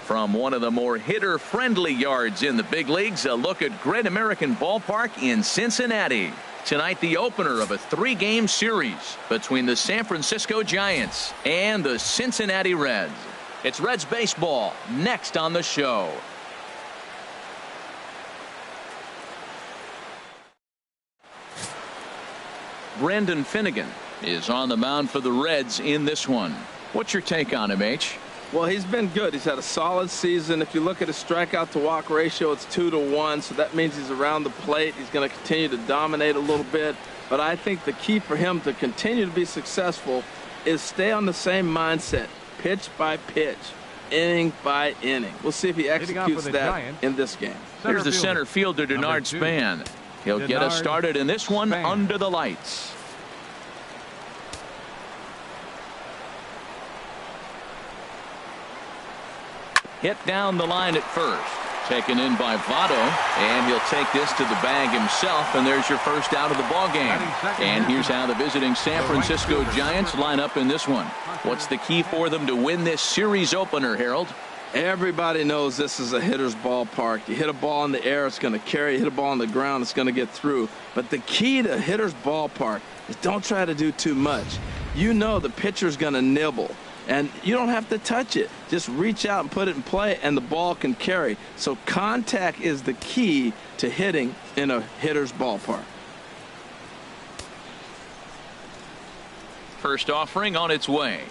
From one of the more hitter-friendly yards in the big leagues, a look at Great American Ballpark in Cincinnati. Tonight, the opener of a 3-game series between the San Francisco Giants and the Cincinnati Reds. It's Reds baseball next on the show. Brendan Finnegan is on the mound for the Reds in this one. What's your take on him, H? Well, he's been good. He's had a solid season. If you look at his strikeout to walk ratio, it's 2-to-1, so that means he's around the plate. He's going to continue to dominate a little bit. But I think the key for him to continue to be successful is stay on the same mindset, pitch by pitch, inning by inning. We'll see if he executes that in this game. Here's the center fielder, Denard Span. He'll get us started in this one under the lights. Hit down the line at first. Taken in by Votto, and he'll take this to the bag himself, and there's your first out of the ball game. And here's how the visiting San Francisco Giants line up in this one. What's the key for them to win this series opener, Harold? Everybody knows this is a hitter's ballpark. You hit a ball in the air, it's going to carry. You hit a ball on the ground, it's going to get through. But the key to hitter's ballpark is don't try to do too much. You know the pitcher's going to nibble. And you don't have to touch it. Just reach out and put it in play, and the ball can carry. So contact is the key to hitting in a hitter's ballpark. First offering on its way.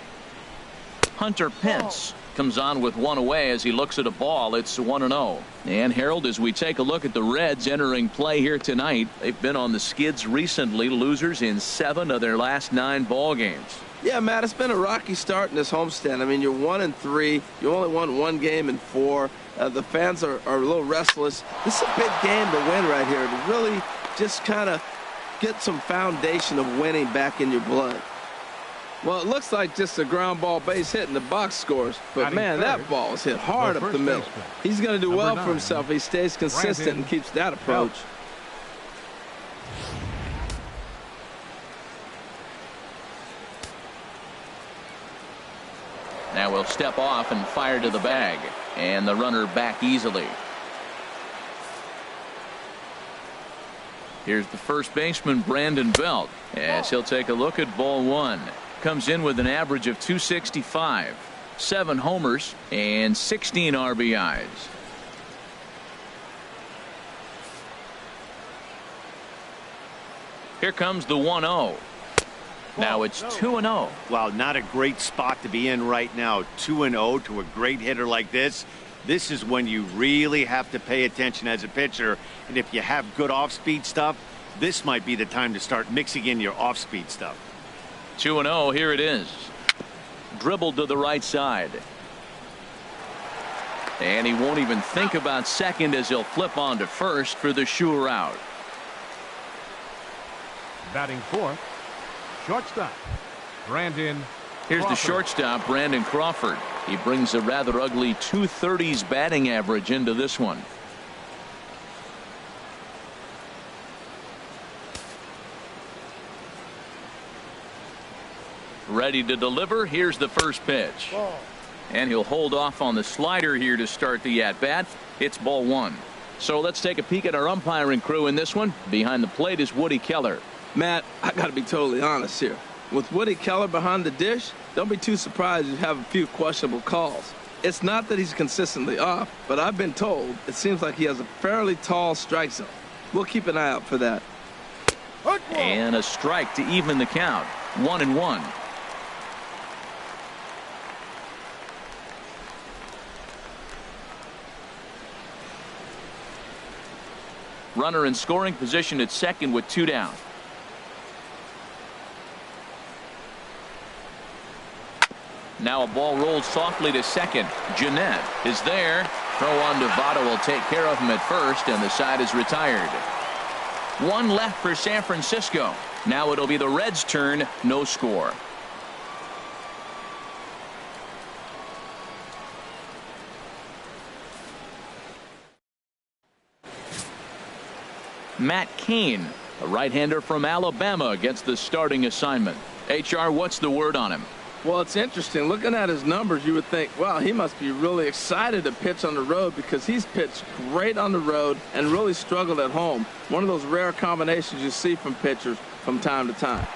Hunter Pence comes on with one away as he looks at a ball. It's 1-0. And Harold, as we take a look at the Reds entering play here tonight, they've been on the skids recently, losers in 7 of their last 9 ball games. Yeah, Matt, it's been a rocky start in this homestand. I mean, you're 1-3. You only won 1 game in 4. The fans are a little restless. This is a big game to win right here, to really just kind of get some foundation of winning back in your blood. Well, it looks like just a ground ball base hit in the box scores. But, man, that ball is hit hard up the middle. He's going to do well for himself if he stays consistent and keeps that approach. Now we'll step off and fire to the bag, and the runner back easily. Here's the first baseman, Brandon Belt, as he'll take a look at ball 1. Comes in with an average of 265, 7 homers, and 16 RBIs. Here comes the 1-0. Now it's 2-0. Wow, not a great spot to be in right now. 2-0 to a great hitter like this. This is when you really have to pay attention as a pitcher. And if you have good off-speed stuff, this might be the time to start mixing in your off-speed stuff. 2-0, here it is. Dribbled to the right side. And he won't even think about second as he'll flip on to first for the sure out. Batting fourth, shortstop, Brandon. Here's the shortstop, Brandon Crawford. He brings a rather ugly 230s batting average into this one. Ready to deliver. Here's the first pitch. And he'll hold off on the slider here to start the at-bat. It's ball 1. So let's take a peek at our umpiring crew in this one. Behind the plate is Woody Keller. Matt, I got to be totally honest here. With Woody Keller behind the dish, don't be too surprised if you have a few questionable calls. It's not that he's consistently off, but I've been told it seems like he has a fairly tall strike zone. We'll keep an eye out for that. And a strike to even the count. 1-1. Runner in scoring position at second with 2 down. Now a ball rolled softly to second. Jeanette is there. Throw on to Votto will take care of him at first, and the side is retired. 1 left for San Francisco. Now it'll be the Reds' turn. No score. Matt Cain, a right-hander from Alabama, gets the starting assignment. HR, what's the word on him? Well, it's interesting. Looking at his numbers, you would think, wow, he must be really excited to pitch on the road because he's pitched great on the road and really struggled at home. One of those rare combinations you see from pitchers from time to time.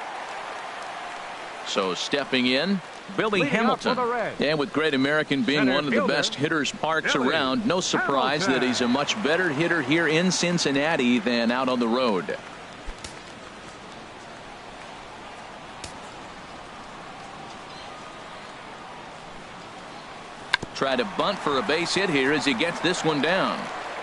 So stepping in, Billy Hamilton. And with Great American being one of the best hitters parks around, no surprise that he's a much better hitter here in Cincinnati than out on the road. Try to bunt for a base hit here as he gets this one down.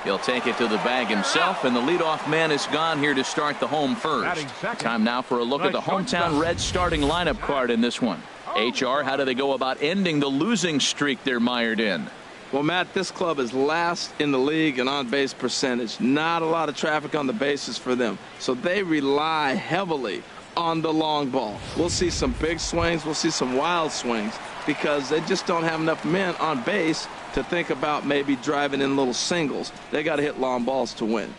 He'll take it to the bag himself, and the leadoff man is gone here to start the home first. Time now for a look at the hometown Reds starting lineup card in this one. HR, how do they go about ending the losing streak they're mired in? Well, Matt, this club is last in the league in on-base percentage. Not a lot of traffic on the bases for them, so they rely heavily on the long ball. We'll see some big swings. We'll see some wild swings because they just don't have enough men on base to think about maybe driving in little singles. They got to hit long balls to win.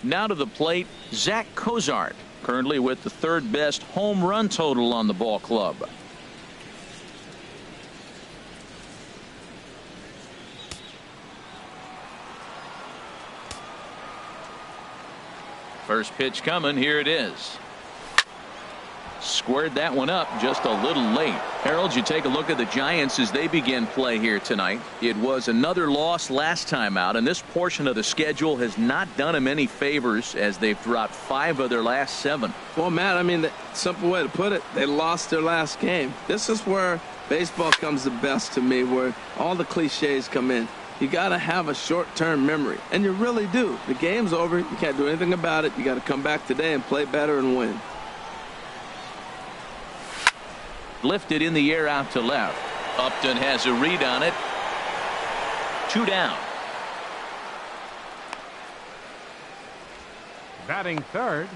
Now to the plate, Zach Cozart, currently with the third best home run total on the ball club. First pitch coming. Here it is. Squared that one up just a little late. Harold, you take a look at the Giants as they begin play here tonight. It was another loss last time out, and this portion of the schedule has not done them any favors as they've dropped 5 of their last 7. Well, Matt, I mean, the simple way to put it, they lost their last game. This is where baseball comes the best to me, where all the cliches come in. You got to have a short-term memory, and you really do. The game's over. You can't do anything about it. You got to come back today and play better and win. Lifted in the air out to left. Upton has a read on it. 2 down. Batting third,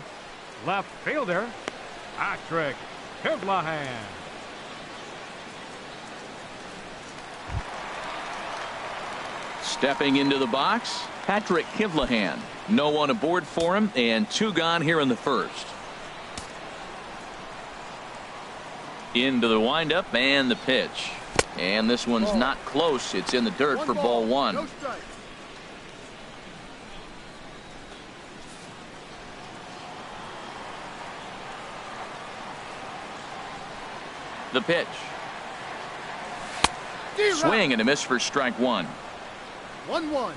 left fielder, Patrick Kivlahan. Stepping into the box, Patrick Kivlahan. No one aboard for him, and 2 gone here in the first. Into the windup and the pitch. And this one's not close. It's in the dirt for ball 1. No strike. The pitch. Swing and a miss for strike 1. 1-1.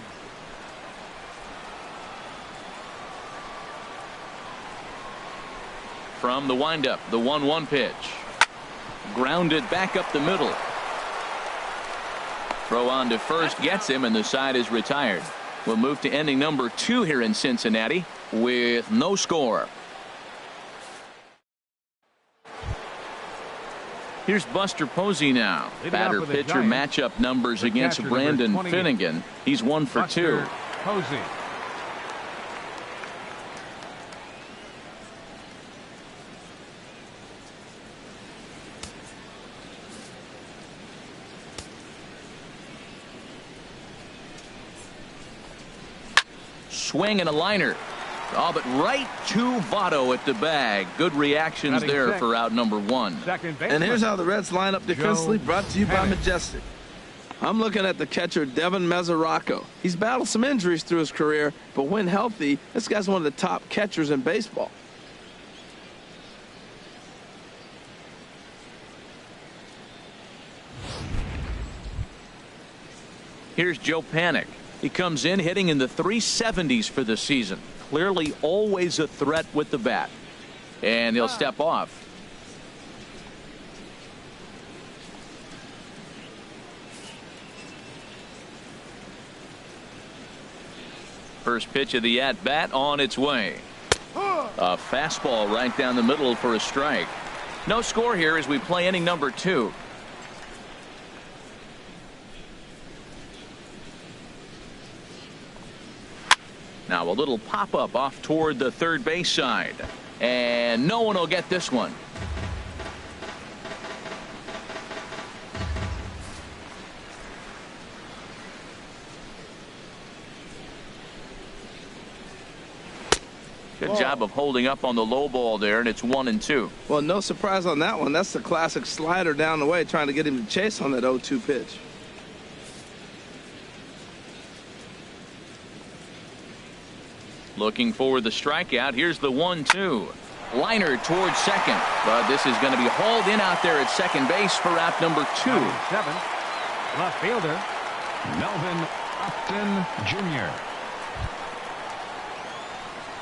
From the windup, the 1-1 pitch. Grounded back up the middle. Throw on to first gets him, and the side is retired. We'll move to inning number 2 here in Cincinnati with no score. Here's Buster Posey now. Batter pitcher matchup numbers against Brandon Finnegan. He's 1 for 2. Posey. Swing and a liner. Oh, but right to Votto at the bag. Good reactions there for out number 1. And here's how the Reds line up defensively, brought to you by Majestic. I'm looking at the catcher, Devin Mesoraco. He's battled some injuries through his career, but when healthy, this guy's one of the top catchers in baseball. Here's Joe Panik. He comes in hitting in the 370s for the season. Clearly always a threat with the bat. And he'll step off. First pitch of the at-bat on its way. A fastball right down the middle for a strike. No score here as we play inning number 2. Now a little pop-up off toward the third base side. And no one will get this one. Good job of holding up on the low ball there, and it's 1-2. Well, no surprise on that one. That's the classic slider down the way, trying to get him to chase on that 0-2 pitch. Looking for the strikeout. Here's the 1-2. Liner towards second, but this is going to be hauled in out there at second base for out number 2. 7. Left fielder, Melvin Upton Jr.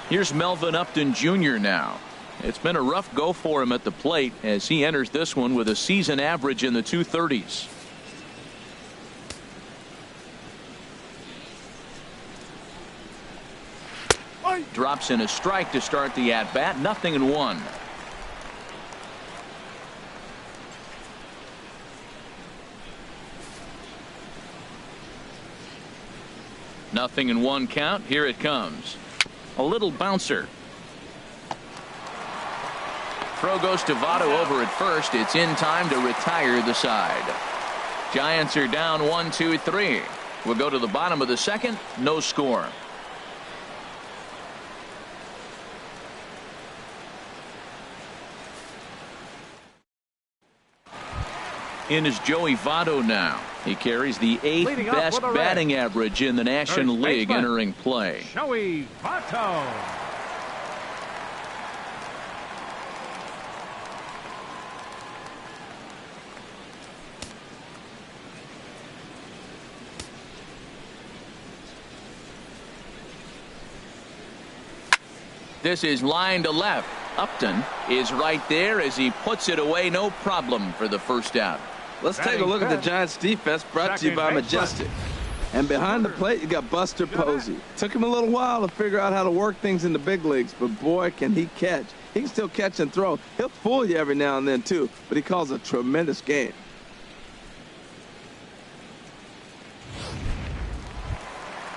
Here's Melvin Upton Jr. now. It's been a rough go for him at the plate as he enters this one with a season average in the 230s. Drops in a strike to start the at-bat. 0-1. Nothing in 1 count. Here it comes. A little bouncer. Throw goes to Votto over at first. It's in time to retire the side. Giants are down 1-2-3. We'll go to the bottom of the second. No score. In is Joey Votto now. He carries the 8th best batting average in the National League entering play. Joey Votto. This is line to left. Upton is right there as he puts it away. No problem for the first out. Let's take a look at the Giants defense, brought to you by Majestic. And behind the plate, you got Buster Posey. Took him a little while to figure out how to work things in the big leagues, but boy, can he catch. He can still catch and throw. He'll fool you every now and then, too, but he calls a tremendous game.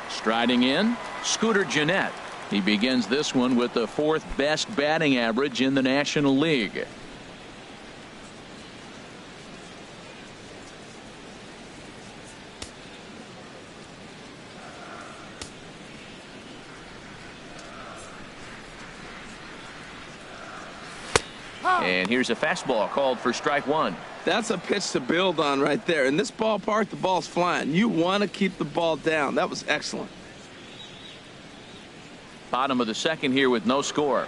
Striding in, Scooter Gennett. He begins this one with the 4th best batting average in the National League. And here's a fastball called for strike 1. That's a pitch to build on right there. In this ballpark, the ball's flying. You want to keep the ball down. That was excellent. Bottom of the second here with no score.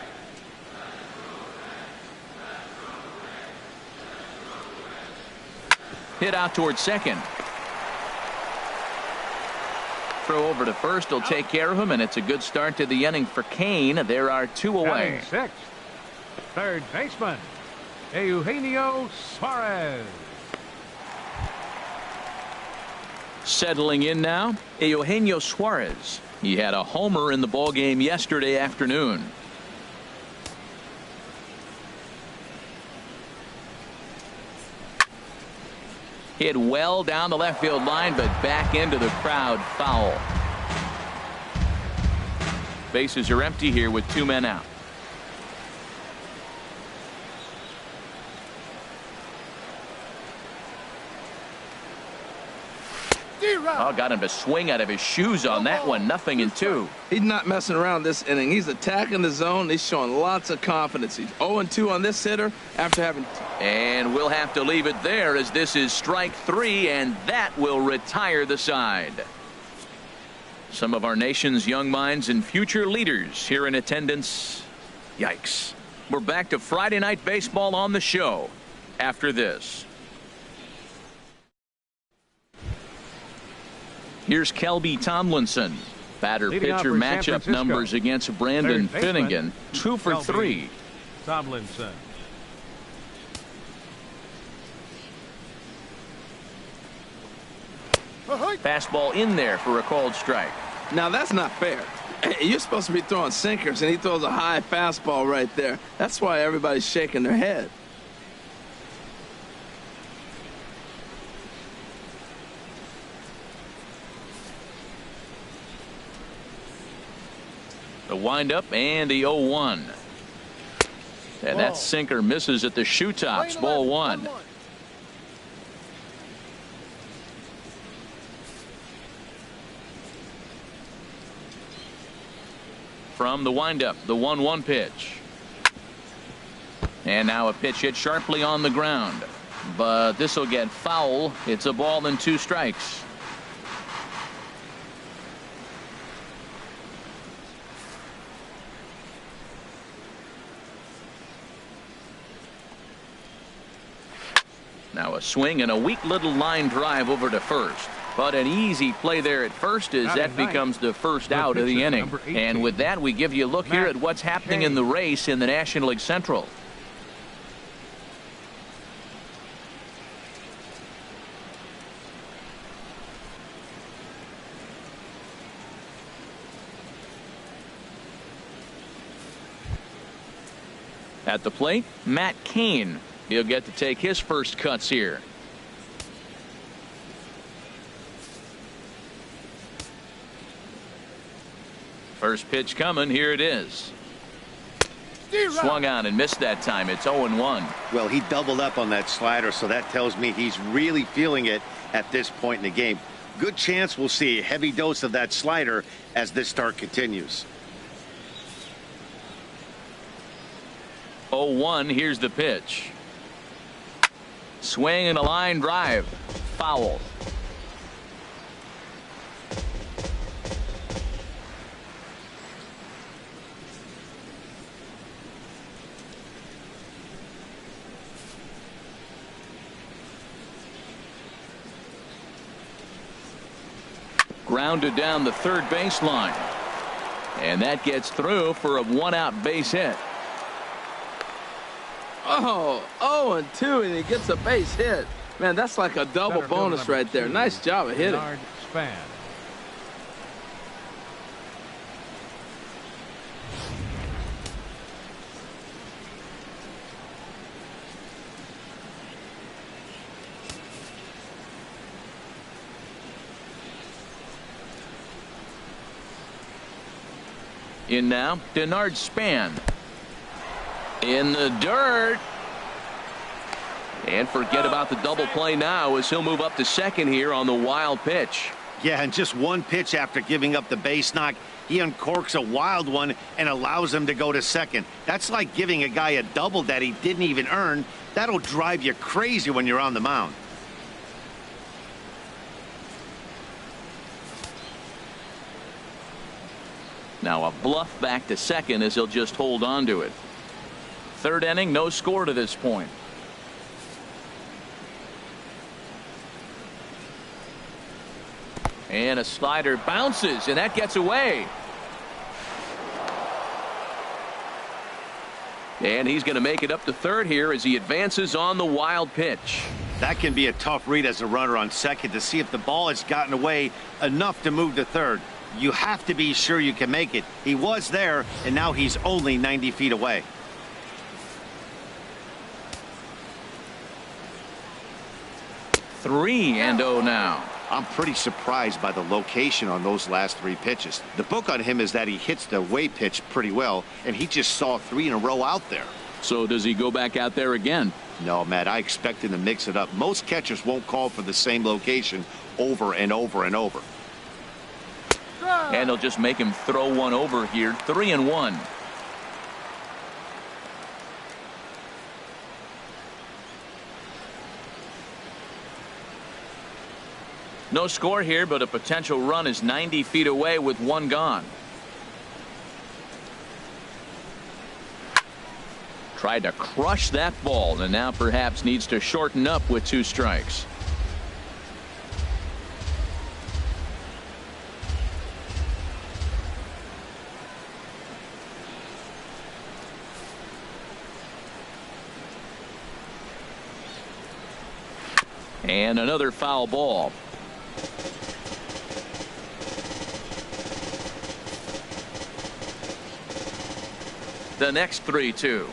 Hit out towards second. Throw over to first will take care of him, and it's a good start to the inning for Kane. There are 2 away. 6. Third baseman, Eugenio Suarez. Settling in now, Eugenio Suarez. He had a homer in the ballgame yesterday afternoon. Hit well down the left field line, but back into the crowd, foul. Bases are empty here with 2 men out. Oh, got him to swing out of his shoes on that one. 0-2. He's not messing around this inning. He's attacking the zone. He's showing lots of confidence. He's 0-2 on this hitter after having. And we'll have to leave it there as this is strike 3, and that will retire the side. Some of our nation's young minds and future leaders here in attendance. Yikes. We're back to Friday Night Baseball on the show after this. Here's Kelby Tomlinson. Batter-pitcher matchup numbers against Brandon Finnegan. 2 for 3. Tomlinson. Fastball in there for a called strike. Now that's not fair. You're supposed to be throwing sinkers, and he throws a high fastball right there. That's why everybody's shaking their head. The windup and the 0-1. And that sinker misses at the shoe tops. Ball 1. from the windup, the 1-1 pitch. And now a pitch hit sharply on the ground. But this will get foul. It's a ball and 2 strikes. Now a swing and a weak little line drive over to first. But an easy play there at first as that becomes the first out of the inning. And with that, we give you a look here at what's happening in the race in the National League Central. At the plate, Matt Cain. He'll get to take his first cuts here. First pitch coming. Here it is. Swung on and missed that time. It's 0-1. Well, he doubled up on that slider, so that tells me he's really feeling it at this point in the game. Good chance we'll see a heavy dose of that slider as this start continues. 0-1. Here's the pitch. Swing and a line drive. Foul. Grounded down the third baseline. And that gets through for a 1-out base hit. Oh, 0-2, and he gets a base hit. Man, that's like a double bonus right there. Nice job of hitting. In now, Denard Span. In the dirt. And forget about the double play now as he'll move up to second here on the wild pitch. Yeah, and just one pitch after giving up the base knock, he uncorks a wild one and allows him to go to second. That's like giving a guy a double that he didn't even earn. That'll drive you crazy when you're on the mound. Now a bluff back to second as he'll just hold on to it. Third inning, no score to this point. And a slider bounces, and that gets away. And he's going to make it up to third here as he advances on the wild pitch. That can be a tough read as a runner on second to see if the ball has gotten away enough to move to third. You have to be sure you can make it. He was there, and now he's only 90 feet away. Three and 0 now. I'm pretty surprised by the location on those last 3 pitches. The book on him is that he hits the away pitch pretty well, and he just saw 3 in a row out there. So does he go back out there again? No, Matt, I expect him to mix it up. Most catchers won't call for the same location over and over and over. And he'll just make him throw one over here. 3-1. No score here, but a potential run is 90 feet away with 1 gone. Tried to crush that ball and now perhaps needs to shorten up with 2 strikes. And another foul ball. The next 3-2.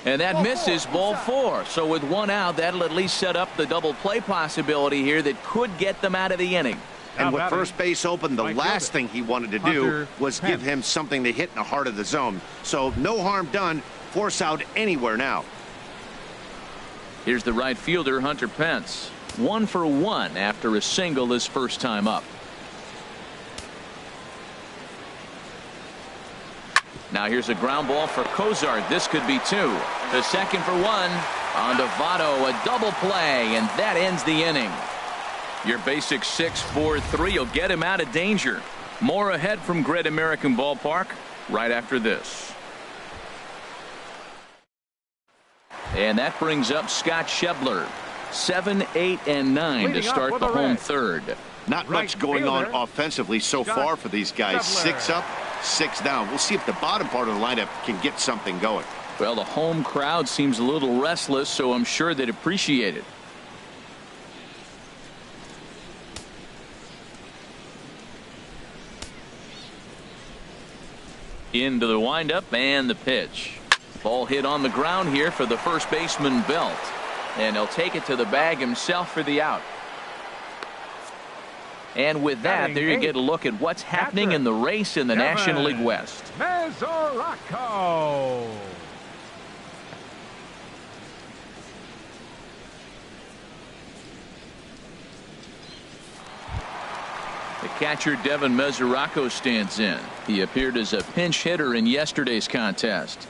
And that misses ball 4. So with 1 out, that'll at least set up the double play possibility here that could get them out of the inning. And with first base open, the last thing he wanted to do was give him something to hit in the heart of the zone. So no harm done. Force out anywhere now. Here's the right fielder, Hunter Pence. 1 for 1 after a single his first time up. Now here's a ground ball for Cozart. This could be two. The second for one. On to Votto, a double play, and that ends the inning. Your basic 6-4-3 will get him out of danger. More ahead from Great American Ballpark right after this. And that brings up Scott Schebler. 7, 8, and 9 to start the home third. Not much going on offensively so far for these guys. 6 up, 6 down. We'll see if the bottom part of the lineup can get something going. Well, the home crowd seems a little restless, so I'm sure they'd appreciate it. Into the windup and the pitch. Ball hit on the ground here for the first baseman, Belt. And he'll take it to the bag himself for the out. And with that, there you get a look at what's happening in the race in the National League West. Mesoraco. The catcher Devin Mesoraco stands in. He appeared as a pinch hitter in yesterday's contest.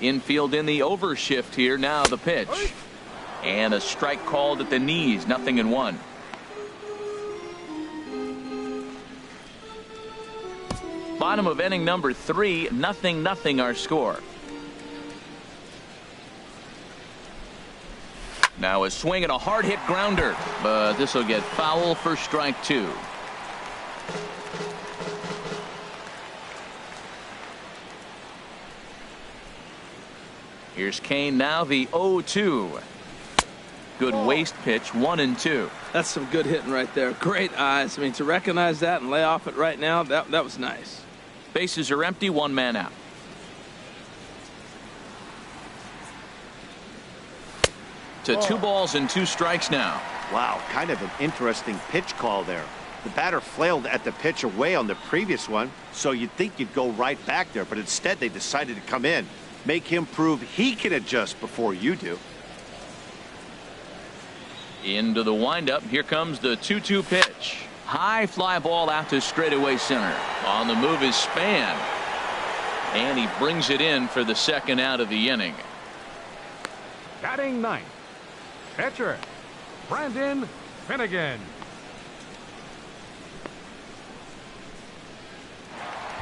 Infield in the overshift here. Now the pitch. And a strike called at the knees. 0-1. Bottom of inning number 3. 0-0 our score. Now a swing and a hard hit grounder, but this will get foul for strike 2. Here's Kane now, the 0-2. Good waist pitch, 1-2. That's some good hitting right there. Great eyes. I mean, to recognize that and lay off it right now, that was nice. Bases are empty, 1 man out. To 2 balls and 2 strikes now. Wow, kind of an interesting pitch call there. The batter flailed at the pitch away on the previous one, so you'd think you'd go right back there, but instead they decided to come in. Make him prove he can adjust before you do. Into the windup. Here comes the 2-2 pitch. High fly ball out to straightaway center. On the move is Span. And he brings it in for the second out of the inning. Batting ninth, pitcher Brandon Finnegan.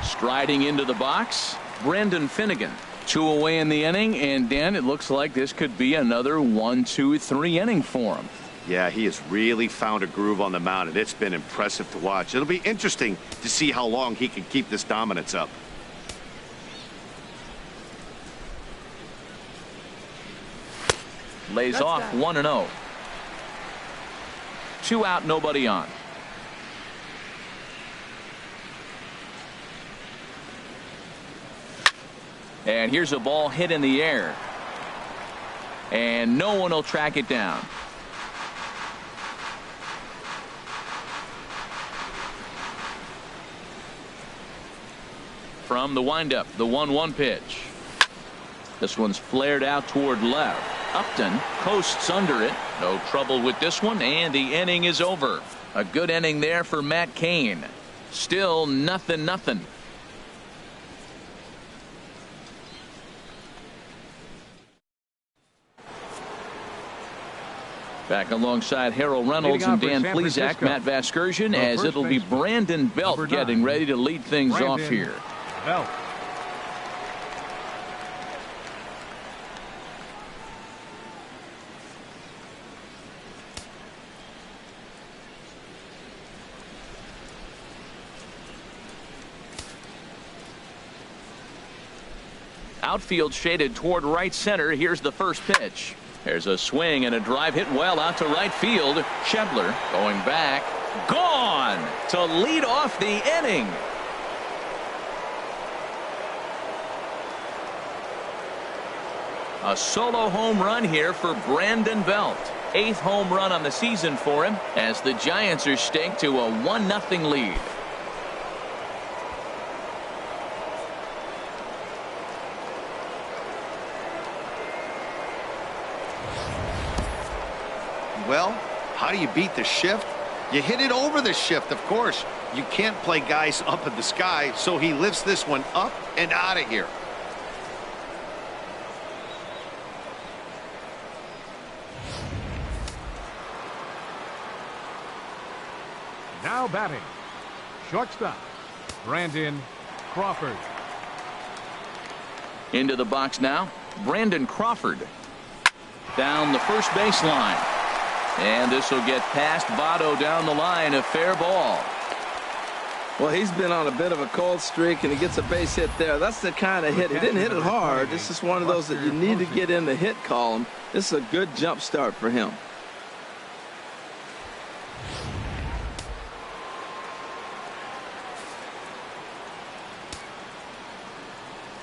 Striding into the box, Brandon Finnegan. 2 away in the inning, and Dan, it looks like this could be another 1, 2, 3 inning for him. Yeah, he has really found a groove on the mound, and it's been impressive to watch. It'll be interesting to see how long he can keep this dominance up. Lays off 1-0. 2 out, nobody on. And here's a ball hit in the air. And no one will track it down. From the windup, the 1-1 pitch. This one's flared out toward left. Upton coasts under it. No trouble with this one, and the inning is over. A good inning there for Matt Cain. Still 0-0. Back alongside Harold Reynolds and Dan Plesac, Matt Vasgersian, as it'll be Brandon Belt getting ready to lead things off here. Belt. Outfield shaded toward right center. Here's the first pitch. There's a swing and a drive hit well out to right field. Schebler going back. Gone to lead off the inning. A solo home run here for Brandon Belt. 8th home run on the season for him as the Giants are staked to a 1-0 lead. Well, how do you beat the shift? You hit it over the shift, of course. You can't play guys up in the sky, so he lifts this one up and out of here. Now batting, shortstop, Brandon Crawford. Into the box now, Brandon Crawford. Down the first baseline. And this will get past Votto down the line, a fair ball. Well, he's been on a bit of a cold streak, and he gets a base hit there. That's the kind of hit. He didn't hit it hard. This is one of those that you need to get in the hit column. This is a good jump start for him.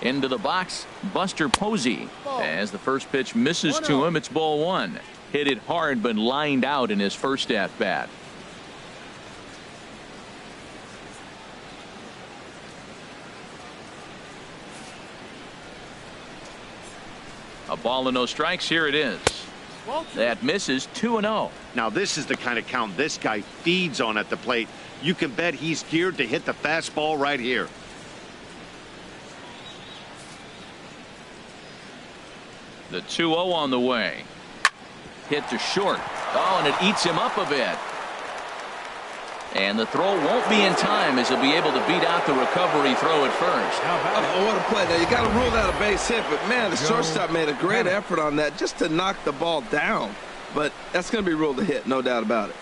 Into the box, Buster Posey. As the first pitch misses to him, it's ball one. Hit it hard, but lined out in his first at bat. A ball and no strikes. Here it is. That misses 2-0. Now this is the kind of count this guy feeds on at the plate. You can bet he's geared to hit the fastball right here. The 2-0 on the way. Hit to short. Oh, and it eats him up a bit. And the throw won't be in time as he'll be able to beat out the recovery throw at first. Oh, what a play. Now, you got to rule that a base hit, but, man, the shortstop made a great effort on that just to knock the ball down. But that's going to be ruled a hit, no doubt about it.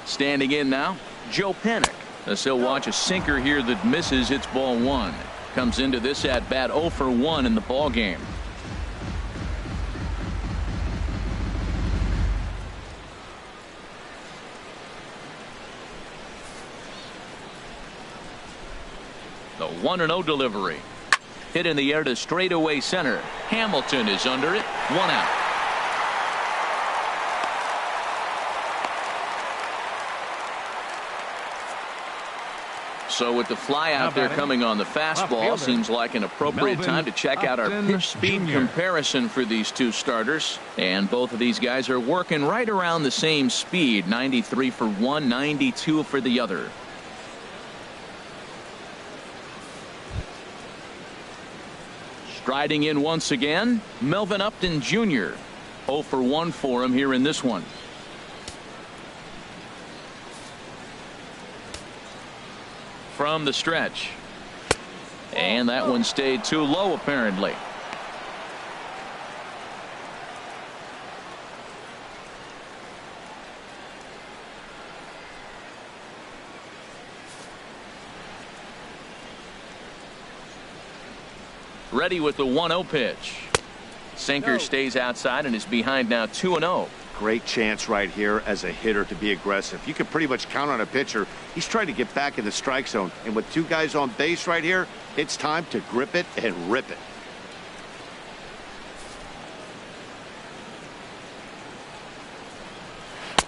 Standing in now, Joe Panik. As he'll watch a sinker here that misses. It's ball one. Comes into this at bat 0 for 1 in the ball game. The 1-0 delivery. Hit in the air to straightaway center. Hamilton is under it. 1 out. So with the fly out there coming on the fastball, seems like an appropriate time to check out our pitch speed comparison for these two starters. And both of these guys are working right around the same speed. 93 for one, 92 for the other. Striding in once again, Melvin Upton Jr. 0 for 1 for him here in this one. From the stretch. And that one stayed too low apparently. Ready with the 1-0 pitch. Sinker stays outside and is behind now 2-0. Great chance right here as a hitter to be aggressive. You can pretty much count on a pitcher. He's trying to get back in the strike zone. And with two guys on base right here, it's time to grip it and rip it.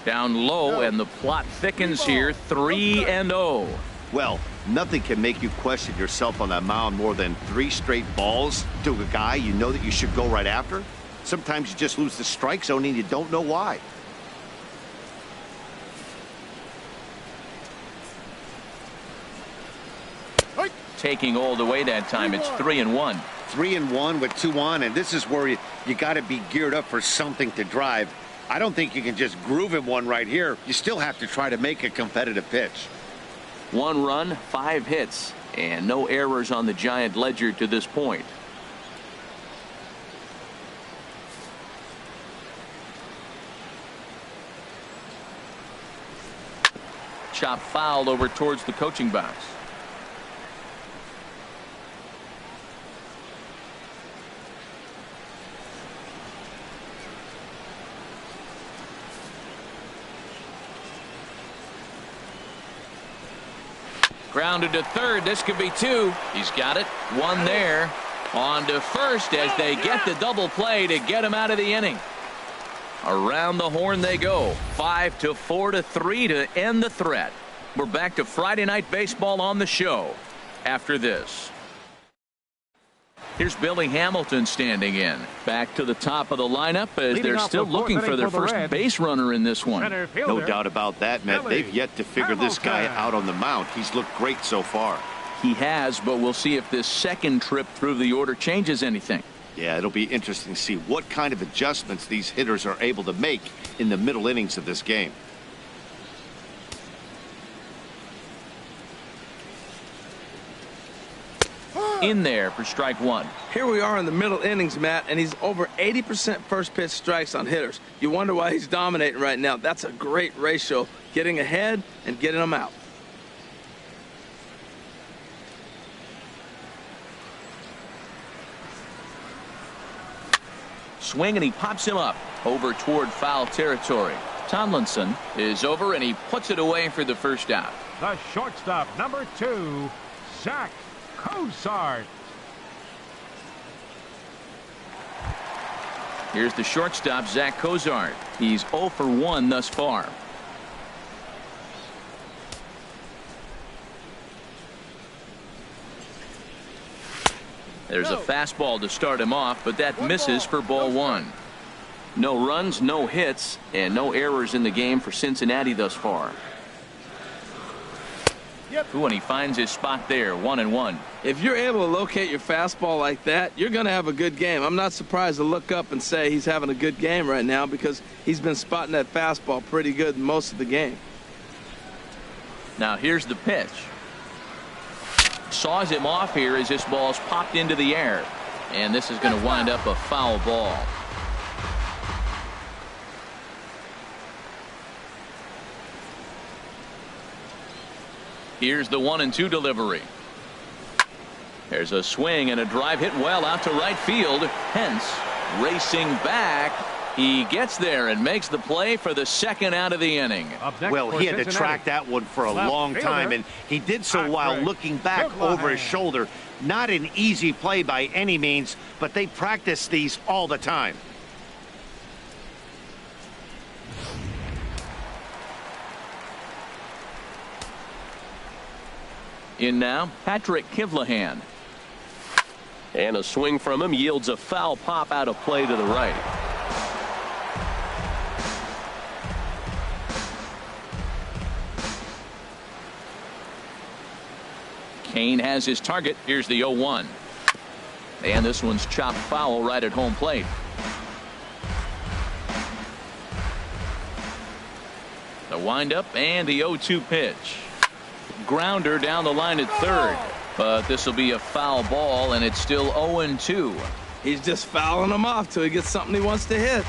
Down low, and the plot thickens here. 3-0. Well, nothing can make you question yourself on that mound more than 3 straight balls to a guy you know that you should go right after. Sometimes you just lose the strike zone and you don't know why. Taking all the way that time. It's 3-1. 3-1 with 2 on, and this is where you got to be geared up for something to drive. I don't think you can just groove him one right here. You still have to try to make a competitive pitch. 1 run, 5 hits, and no errors on the Giant ledger to this point. Chop fouled over towards the coaching box. Grounded to third. This could be 2. He's got it. 1 there. On to first as they get the double play to get him out of the inning. Around the horn they go. 5-4-3 to end the threat. We're back to Friday Night Baseball on the show after this. Here's Billy Hamilton standing in. Back to the top of the lineup as they're still looking for their first base runner in this one. No doubt about that, Matt. They've yet to figure this guy out on the mound. He's looked great so far. He has, but we'll see if this second trip through the order changes anything. Yeah, it'll be interesting to see what kind of adjustments these hitters are able to make in the middle innings of this game. In there for strike one. Here we are in the middle innings, Matt, and he's over 80% first pitch strikes on hitters. You wonder why he's dominating right now. That's a great ratio, getting ahead and getting them out. Swing, and he pops him up over toward foul territory. Tomlinson is over, and he puts it away for the first out. The shortstop, number 2, Zach Cozart. Here's the shortstop, Zach Cozart. He's 0 for 1 thus far. There's a fastball to start him off, but that misses for ball 1. No runs, no hits, and no errors in the game for Cincinnati thus far. Ooh, and he finds his spot there, 1-1. If you're able to locate your fastball like that, you're going to have a good game. I'm not surprised to look up and say he's having a good game right now because he's been spotting that fastball pretty good most of the game. Now here's the pitch. Saws him off here as this ball's popped into the air. And this is going to wind up a foul ball. Here's the 1-2 delivery. There's a swing and a drive hit well out to right field. Hence racing back. He gets there and makes the play for the second out of the inning. Well, he had to track that one for a long time, and he did so while looking back over his shoulder. Not an easy play by any means, but they practice these all the time. In now, Patrick Kivlahan. And a swing from him yields a foul pop out of play to the right. Kane has his target. Here's the 0-1. And this one's chopped foul right at home plate. The windup and the 0-2 pitch. Grounder down the line at third. But this will be a foul ball, and it's still 0-2. He's just fouling him off till he gets something he wants to hit.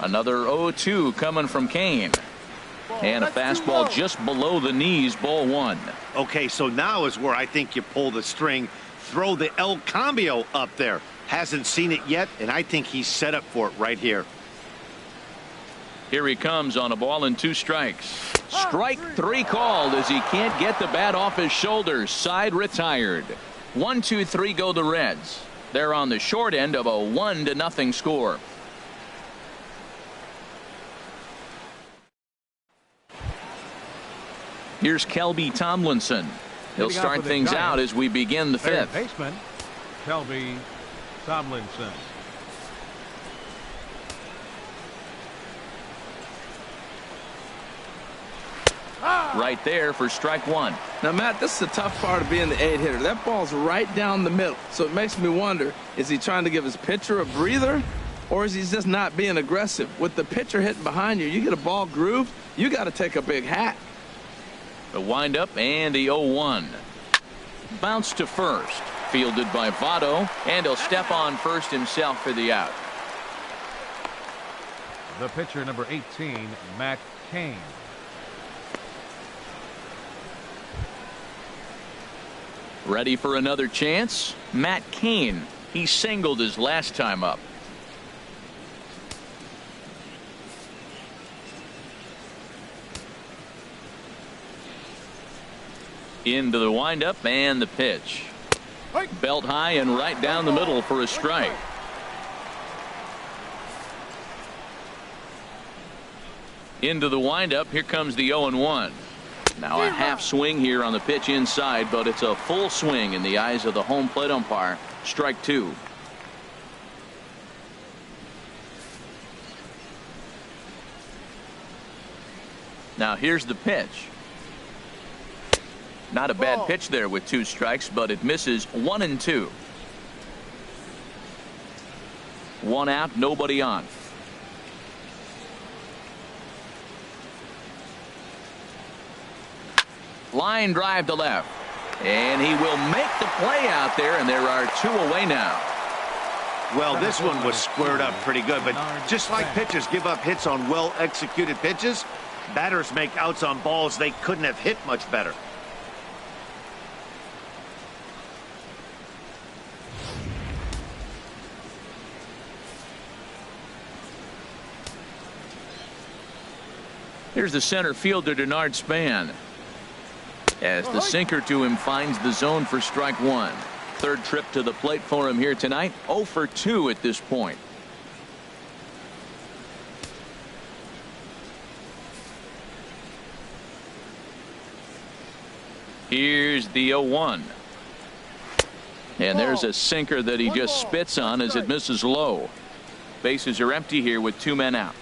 Another 0-2 coming from Kane. And a fastball just below the knees, ball 1. Okay, so now is where I think you pull the string. Throw the El Cambio up there. Hasn't seen it yet, and I think he's set up for it right here. Here he comes on a ball and 2 strikes. Strike 3 called as he can't get the bat off his shoulders. Side retired. 1-2-3 go the Reds. They're on the short end of a 1-0 score. Here's Kelby Tomlinson. He'll start things out as we begin the 5th. Baseman Kelby Tomlinson. Right there for strike 1. Now, Matt, this is the tough part of being the 8-hitter. That ball's right down the middle. So it makes me wonder, is he trying to give his pitcher a breather, or is he just not being aggressive? With the pitcher hitting behind you, you get a ball grooved, you got to take a big hack. The windup and the 0-1. Bounce to first. Fielded by Votto, and he'll step on first himself for the out. The pitcher, number 18, Matt Cain. Ready for another chance? Matt Cain. He singled his last time up. Into the windup and the pitch. Belt high and right down the middle for a strike. Into the windup. Here comes the 0-1. Now a half swing here on the pitch inside, but it's a full swing in the eyes of the home plate umpire. Strike two. Now here's the pitch. Not a bad pitch there with 2 strikes, but it misses 1-2. 1 out, nobody on. Line drive to left. And he will make the play out there, and there are 2 away now. Well, this one was squared up pretty good, but just like pitchers give up hits on well-executed pitches, batters make outs on balls they couldn't have hit much better. Here's the center fielder, Denard Span. As the sinker to him finds the zone for strike one. Third trip to the plate for him here tonight. 0 for 2 at this point. Here's the 0-1. And there's a sinker that he just spits on as it misses low. Bases are empty here with 2 men out.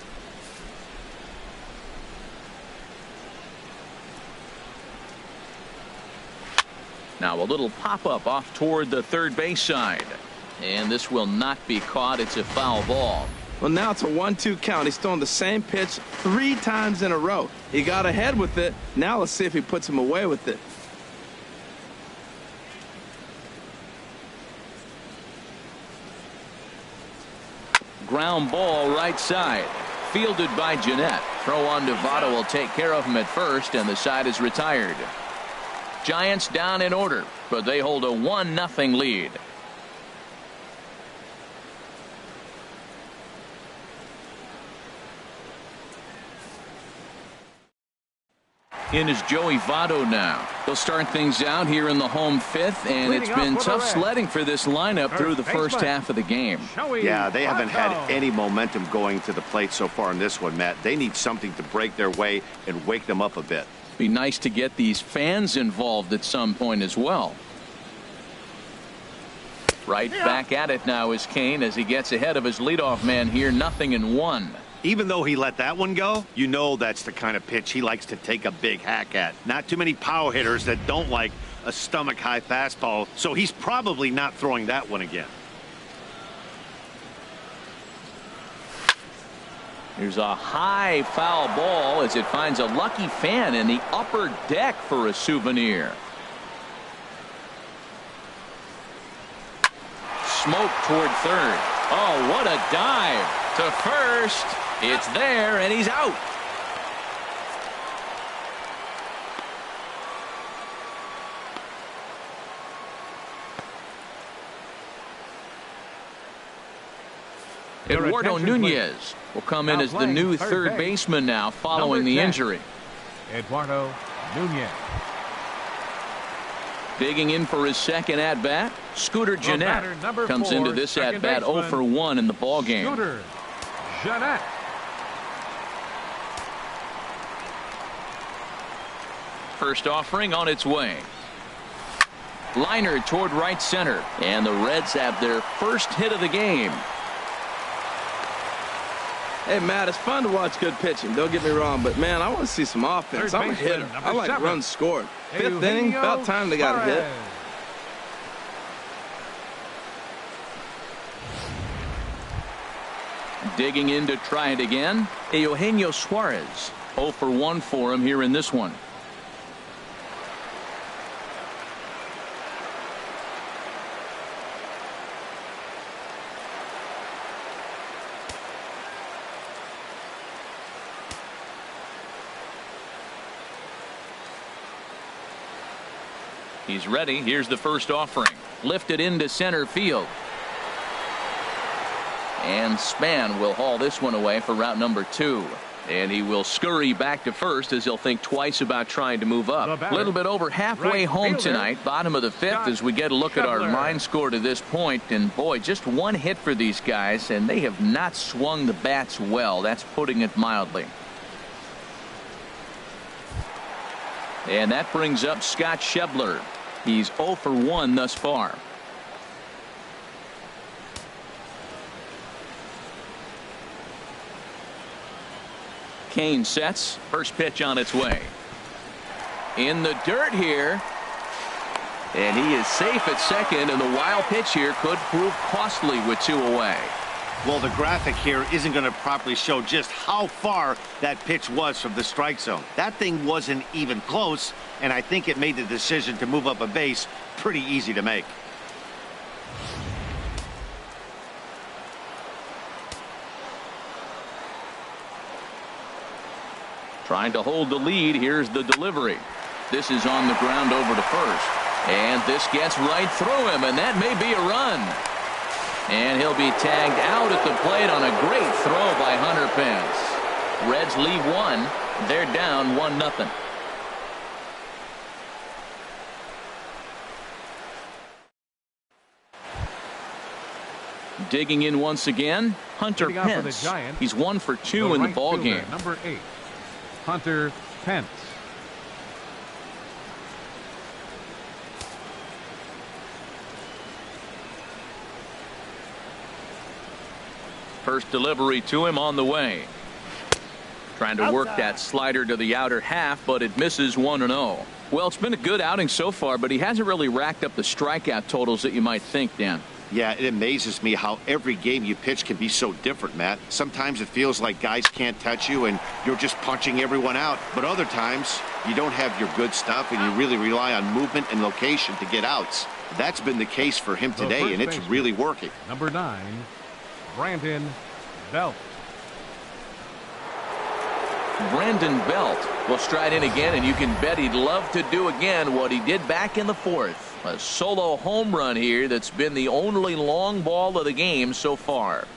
Now a little pop-up off toward the third base side. And this will not be caught. It's a foul ball. Well, now it's a 1-2 count. He's throwing the same pitch 3 times in a row. He got ahead with it. Now let's see if he puts him away with it. Ground ball right side. Fielded by Jeanette. Throw on to Votto will take care of him at first, and the side is retired. Giants down in order, but they hold a 1-0 lead. In is Joey Votto now. They'll start things out here in the home 5th, and it's been tough sledding for this lineup through the first half of the game. Yeah, they haven't had any momentum going to the plate so far in this one, Matt. They need something to break their way and wake them up a bit. Be nice to get these fans involved at some point as well. Right back at it now is Kane as he gets ahead of his leadoff man here. 0-1. Even though he let that one go, you know that's the kind of pitch he likes to take a big hack at. Not too many power hitters that don't like a stomach high fastball, so he's probably not throwing that one again. Here's a high foul ball as it finds a lucky fan in the upper deck for a souvenir. Smoke toward third. Oh, what a dive to first. It's there, and he's out. Eduardo Nunez will come in as the new third baseman now following the injury. Eduardo Nunez. Digging in for his second at-bat, Scooter Jeanette comes into this at-bat 0 for 1 in the ballgame. Scooter Jeanette. First offering on its way. Liner toward right center, and the Reds have their first hit of the game. Hey, Matt, it's fun to watch good pitching. Don't get me wrong, but, man, I want to see some offense. I'm a hitter. I like runs scored. 5th inning, about time they got a hit. Digging in to try it again. Eugenio Suarez. 0 for 1 for him here in this one. He's ready. Here's the first offering. Lifted into center field. And Span will haul this one away for route number 2. And he will scurry back to first as he'll think twice about trying to move up. A little bit over halfway home tonight. Bottom of the 5th as we get a look at our line score to this point. And boy, just one hit for these guys, and they have not swung the bats well. That's putting it mildly. And that brings up Scott Schebler. He's 0 for 1 thus far. Kane sets. First pitch on its way. In the dirt here. And he is safe at second, and the wild pitch here could prove costly with 2 away. Well, the graphic here isn't going to properly show just how far that pitch was from the strike zone. That thing wasn't even close, and I think it made the decision to move up a base pretty easy to make. Trying to hold the lead. Here's the delivery. This is on the ground over to first. And this gets right through him, and that may be a run. And he'll be tagged out at the plate on a great throw by Hunter Pence. Reds leave 1. They're down 1-0. Digging in once again, Hunter Pence. He's 1 for 2 in the ball game. Number 8, Hunter Pence. First delivery to him on the way. Trying to work that slider to the outer half, but it misses 1-0. Well, it's been a good outing so far, but he hasn't really racked up the strikeout totals that you might think, Dan. Yeah, it amazes me how every game you pitch can be so different, Matt. Sometimes it feels like guys can't touch you and you're just punching everyone out. But other times you don't have your good stuff and you really rely on movement and location to get outs. That's been the case for him today, and it's really working. Number 9, Brandon Belt. Brandon Belt will stride in again, and you can bet he'd love to do again what he did back in the 4th. A solo home run here that's been the only long ball of the game so far.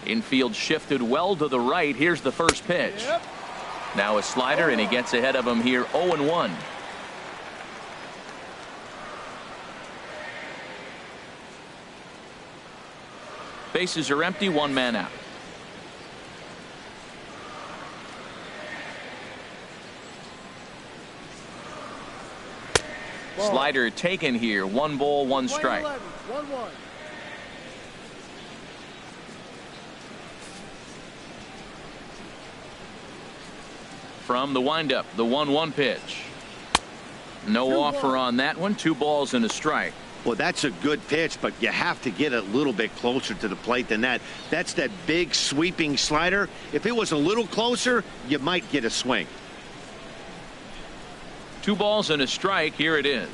Infield shifted well to the right. Here's the first pitch. Now a slider, and he gets ahead of him here 0-1. Bases are empty, 1 man out. Slider taken here. 1 ball, 1 strike. 1-1. From the windup, the 1-1 pitch. No offer on that one. 2 balls and a strike. Well, that's a good pitch, but you have to get a little bit closer to the plate than that. That's that big sweeping slider. If it was a little closer, you might get a swing. 2 balls and a strike. Here it is.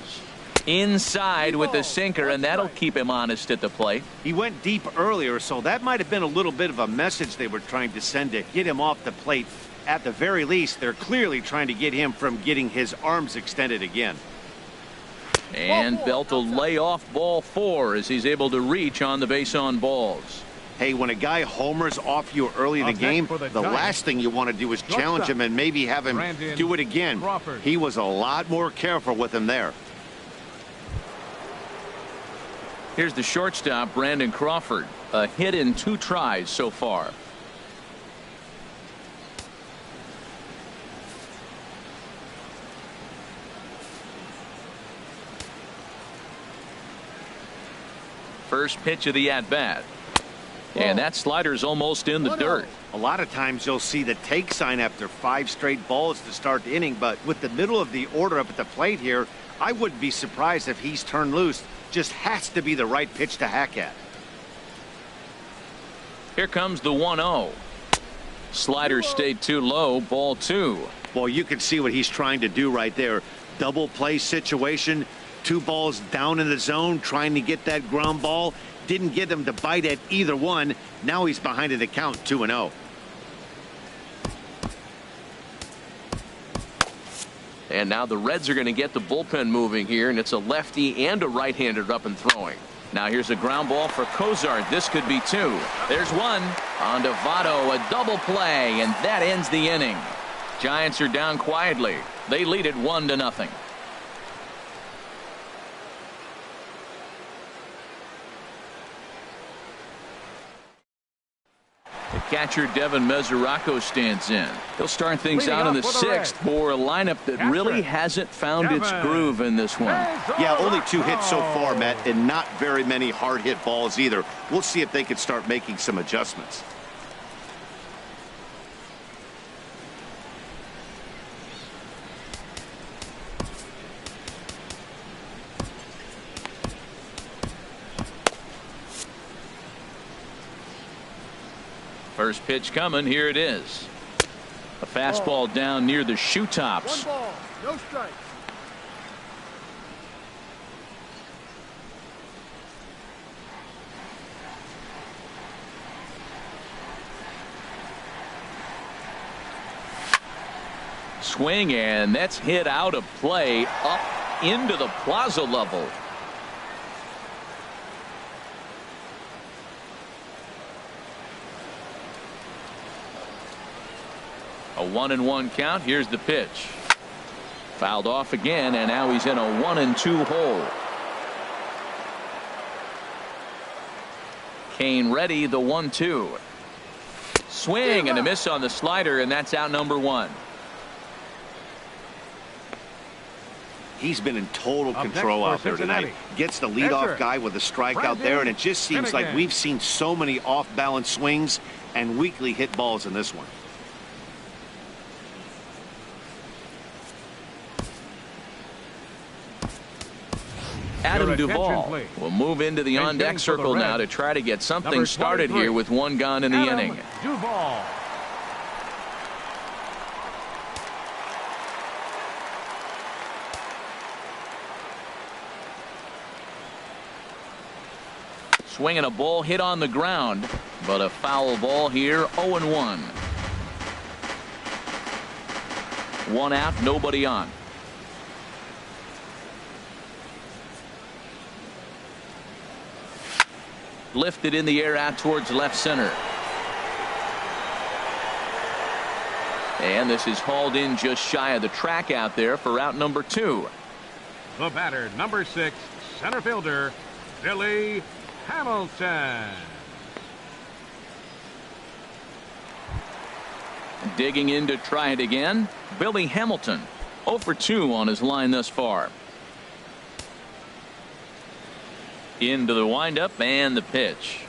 Inside with the sinker, and that'll keep him honest at the plate. He went deep earlier, so that might have been a little bit of a message they were trying to send to get him off the plate. At the very least, they're clearly trying to get him from getting his arms extended again. And Belt will lay off ball 4 as he's able to reach on the base on balls. Hey, when a guy homers off you early in the game, the last thing you want to do is challenge him and maybe have him do it again. He was a lot more careful with him there. Here's the shortstop, Brandon Crawford. A hit in 2 tries so far. First pitch of the at-bat. And that slider's almost in the dirt. A lot of times you'll see the take sign after 5 straight balls to start the inning, but with the middle of the order up at the plate here, I wouldn't be surprised if he's turned loose. Just has to be the right pitch to hack at. Here comes the 1-0. Slider stayed too low. Ball 2. Well, you can see what he's trying to do right there. Double play situation. 2 balls down in the zone, trying to get that ground ball. Didn't get him to bite at either one. Now he's behind in the count, 2-0. And now the Reds are going to get the bullpen moving here, and it's a lefty and a right-hander up and throwing. Now here's a ground ball for Cozart. This could be 2. There's 1. On to Votto, a double play, and that ends the inning. Giants are down quietly. They lead it 1-0. Catcher Devin Mesoraco stands in. He'll start things Leading out in off the for the sixth Reds, for a lineup that catcher, really hasn't found its Devin groove in this one. Yeah, only 2 hits so far, Matt, and not very many hard hit balls either. We'll see if they can start making some adjustments. First pitch coming. Here it is. A fastball down near the shoe tops. 1 ball, no strikes. Swing, and that's hit out of play up into the plaza level. A 1-1 count. Here's the pitch. Fouled off again, and now he's in a 1-2 hole. Kane ready, the 1-2. Swing and a miss on the slider, and that's out number 1. He's been in total Up control next out for there tonight. Cincinnati. Gets the leadoff Pitcher, guy with a strikeout Brandon there, and it just seems like Finnegan. we've seen so many off-balance swings and weakly hit balls in this one. Adam Your attention, Duvall please. will move into the And on-deck hitting for the circle now to Reds, try to get something number started 23, here with 1 gone in the Adam inning. Duvall. Swinging a ball hit on the ground, but a foul ball here. 0-1. 1 out, nobody on. Lifted in the air out towards left center. And this is hauled in just shy of the track out there for out number 2. The batter, number 6, center fielder, Billy Hamilton. Digging in to try it again, Billy Hamilton. 0 for 2 on his line thus far. Into the windup and the pitch.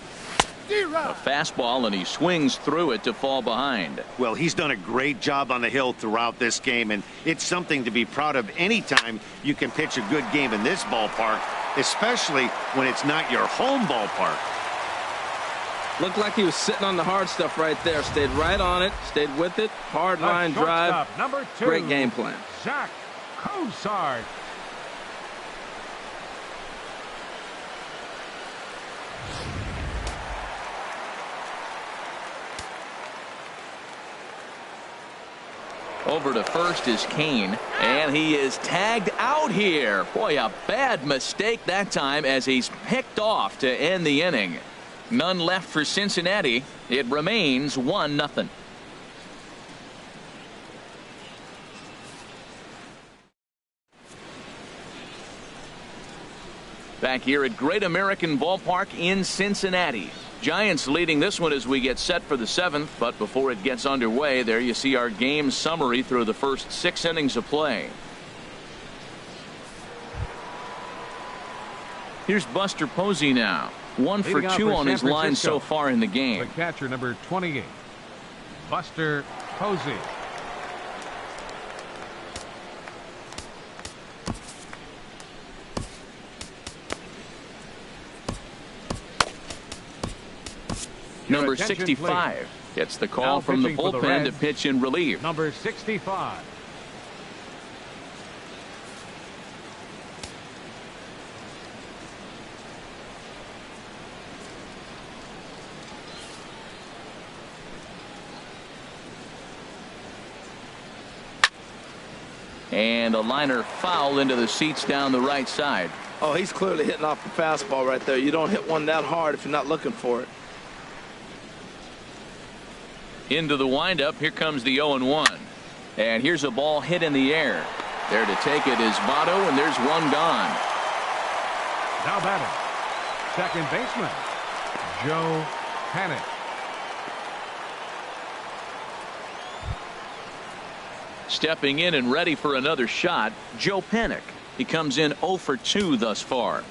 A fastball, and he swings through it to fall behind. Well, he's done a great job on the hill throughout this game, and it's something to be proud of anytime you can pitch a good game in this ballpark, especially when it's not your home ballpark. Looked like he was sitting on the hard stuff right there. Stayed right on it. Stayed with it. Hard The line drive. shortstop, number 2, Great game plan. Zach Cozart. Over to first is Kane, and he is tagged out here. Boy, a bad mistake that time as he's picked off to end the inning. None left for Cincinnati. It remains 1-0. Back here at Great American Ballpark in Cincinnati. Giants leading this one as we get set for the 7th, but before it gets underway, there you see our game summary through the first 6 innings of play. Here's Buster Posey now. 1 for Leading off 2 for on San his line Francisco, so far in the game. The catcher, number 28, Buster Posey. Number attention, 65 please. gets the call Now from the pitching for the bullpen to Reds, pitch in relief. Number 65. And a liner foul into the seats down the right side. Oh, he's clearly hitting off the fastball right there. You don't hit one that hard if you're not looking for it. Into the windup. Here comes the 0-1. And here's a ball hit in the air. There to take it is Votto, and there's 1 gone. Now batting, second baseman, Joe Hannon. Stepping in and ready for another shot, Joe Panik. He comes in 0 for 2 thus far.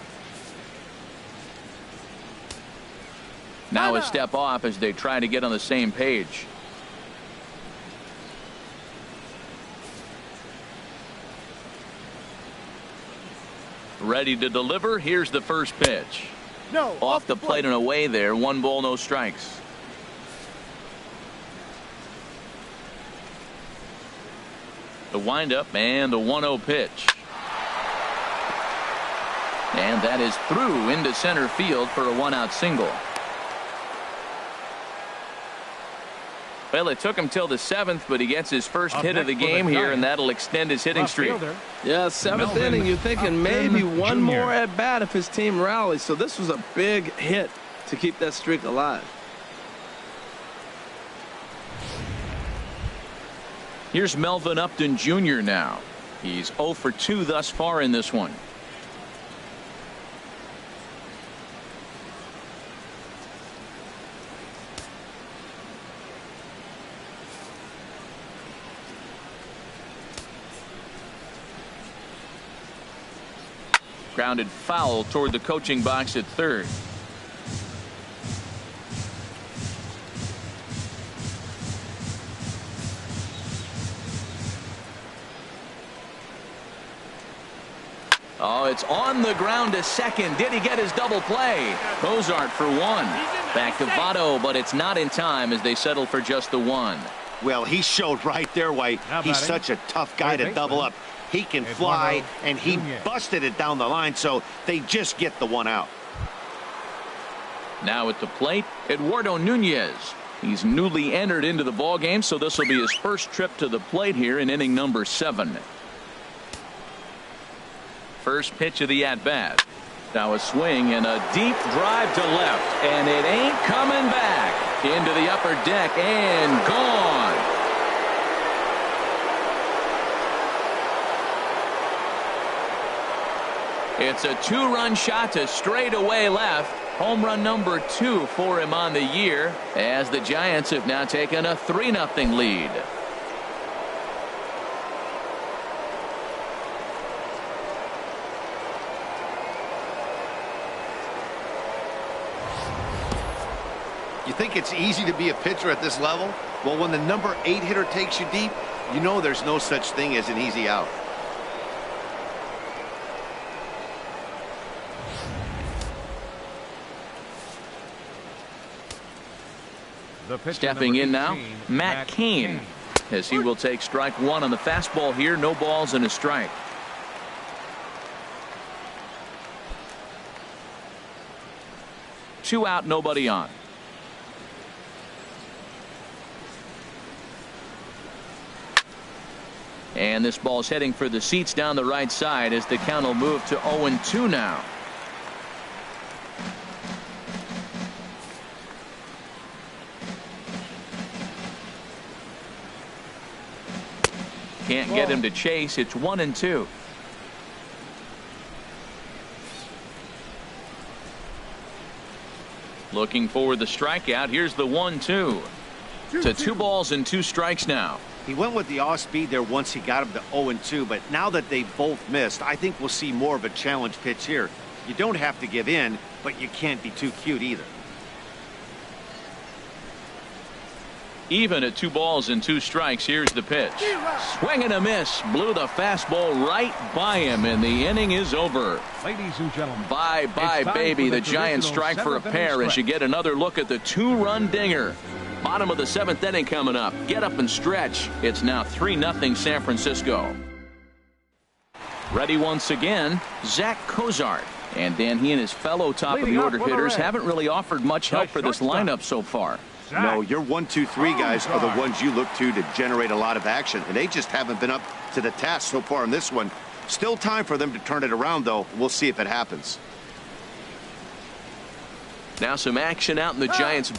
Now a step off as they try to get on the same page. Ready to deliver. Here's the first pitch. No, off the plate and away there. 1 ball, no strikes. The windup and the 1-0 pitch. And that is through into center field for a 1-out single. Well, it took him till the 7th, but he gets his first hit of the game here, and that'll extend his hitting streak. Yeah, 7th inning. You're thinking maybe one more at bat if his team rallies. So this was a big hit to keep that streak alive. Here's Melvin Upton Jr. now. He's 0 for 2 thus far in this one. Grounded foul toward the coaching box at third. Oh, it's on the ground to second. Did he get his double play? Cozart for 1. Back to Votto, but it's not in time as they settle for just the 1. Well, he showed right there why he's such a tough guy to double up. He can fly, and he busted it down the line, so they just get the 1 out. Now at the plate, Eduardo Nunez. He's newly entered into the ballgame, so this will be his first trip to the plate here in inning number 7. First pitch of the at-bat. Now a swing and a deep drive to left, and it ain't coming back. Into the upper deck and gone. It's a 2-run shot to straightaway left. Home run number 2 for him on the year, as the Giants have now taken a 3-0 lead. You think it's easy to be a pitcher at this level? Well, when the number 8 hitter takes you deep, you know there's no such thing as an easy out. Stepping in now, Matt Cain, as he will take strike 1 on the fastball here. No balls and a strike. Two out, nobody on. And this ball's heading for the seats down the right side as the count will move to 0-2 now. Can't get him to chase. It's 1-2. Looking for the strikeout. Here's the 1-2. To 2 balls and 2 strikes now. He went with the off speed there once he got him to 0-2, but now that they both missed, I think we'll see more of a challenge pitch here. You don't have to give in, but you can't be too cute either. Even at 2 balls and 2 strikes. Here's the pitch. Swing and a miss. Blew the fastball right by him, and the inning is over. Ladies and gentlemen, bye baby. The Giants strike for a pair as you get another look at the 2-run dinger. Bottom of the 7th inning coming up. Get up and stretch. It's now 3-0 San Francisco. Ready once again, Zach Cozart. And Dan, he and his fellow top of the order hitters haven't really offered much help for this lineup so far. No, your 1, 2, 3 guys are the ones you look to generate a lot of action, and they just haven't been up to the task so far in this one. Still time for them to turn it around, though. We'll see if it happens. Now some action out in the Giants'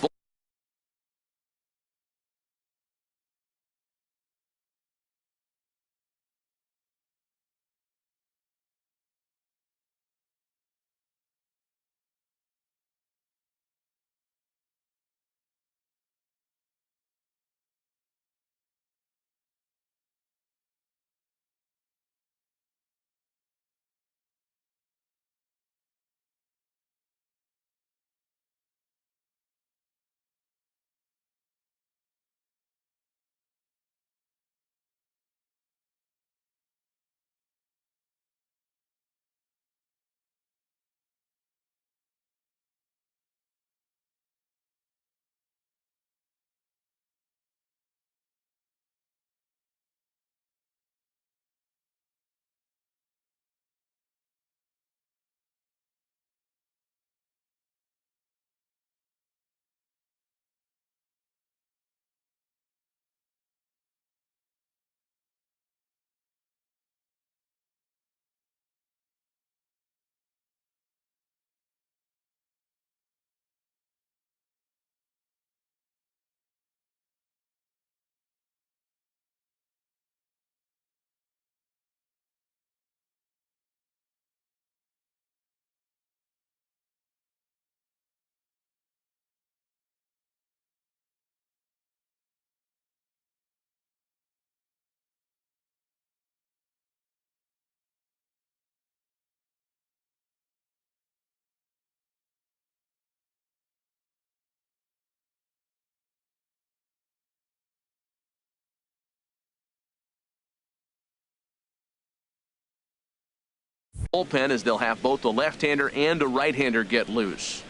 bullpen as they'll have both a left-hander and a right-hander get loose.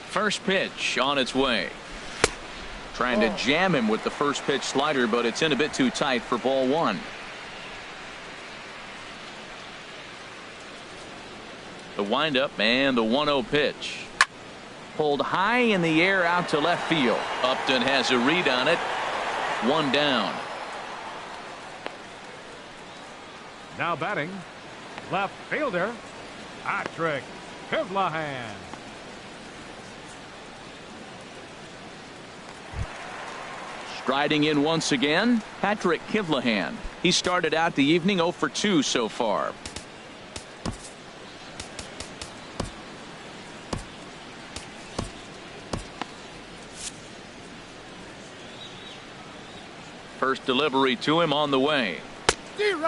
First pitch on its way. Trying to jam him with the first pitch slider, but it's in a bit too tight for ball one. The windup and the 1-0 pitch. Pulled high in the air out to left field. Upton has a read on it. One down. Now batting, left fielder, Patrick Kivlahan. Striding in once again, Patrick Kivlahan. He started out the evening 0 for 2 so far. First delivery to him on the way.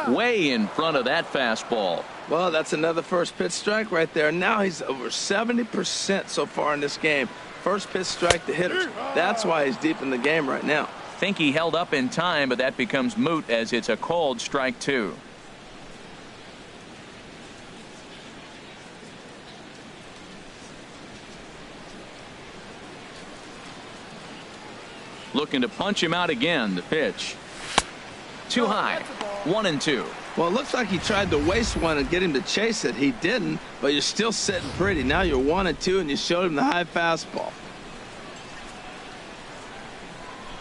Way in front of that fastball. Well, that's another first pitch strike right there. Now he's over 70% so far in this game. First pitch strike to hitters. That's why he's deep in the game right now. Think he held up in time, but that becomes moot as it's a called strike two. Looking to punch him out again. The pitch too high. 1-2. Well, it looks like he tried to waste one and get him to chase it. He didn't, but you're still sitting pretty. Now you're 1-2 and you showed him the high fastball.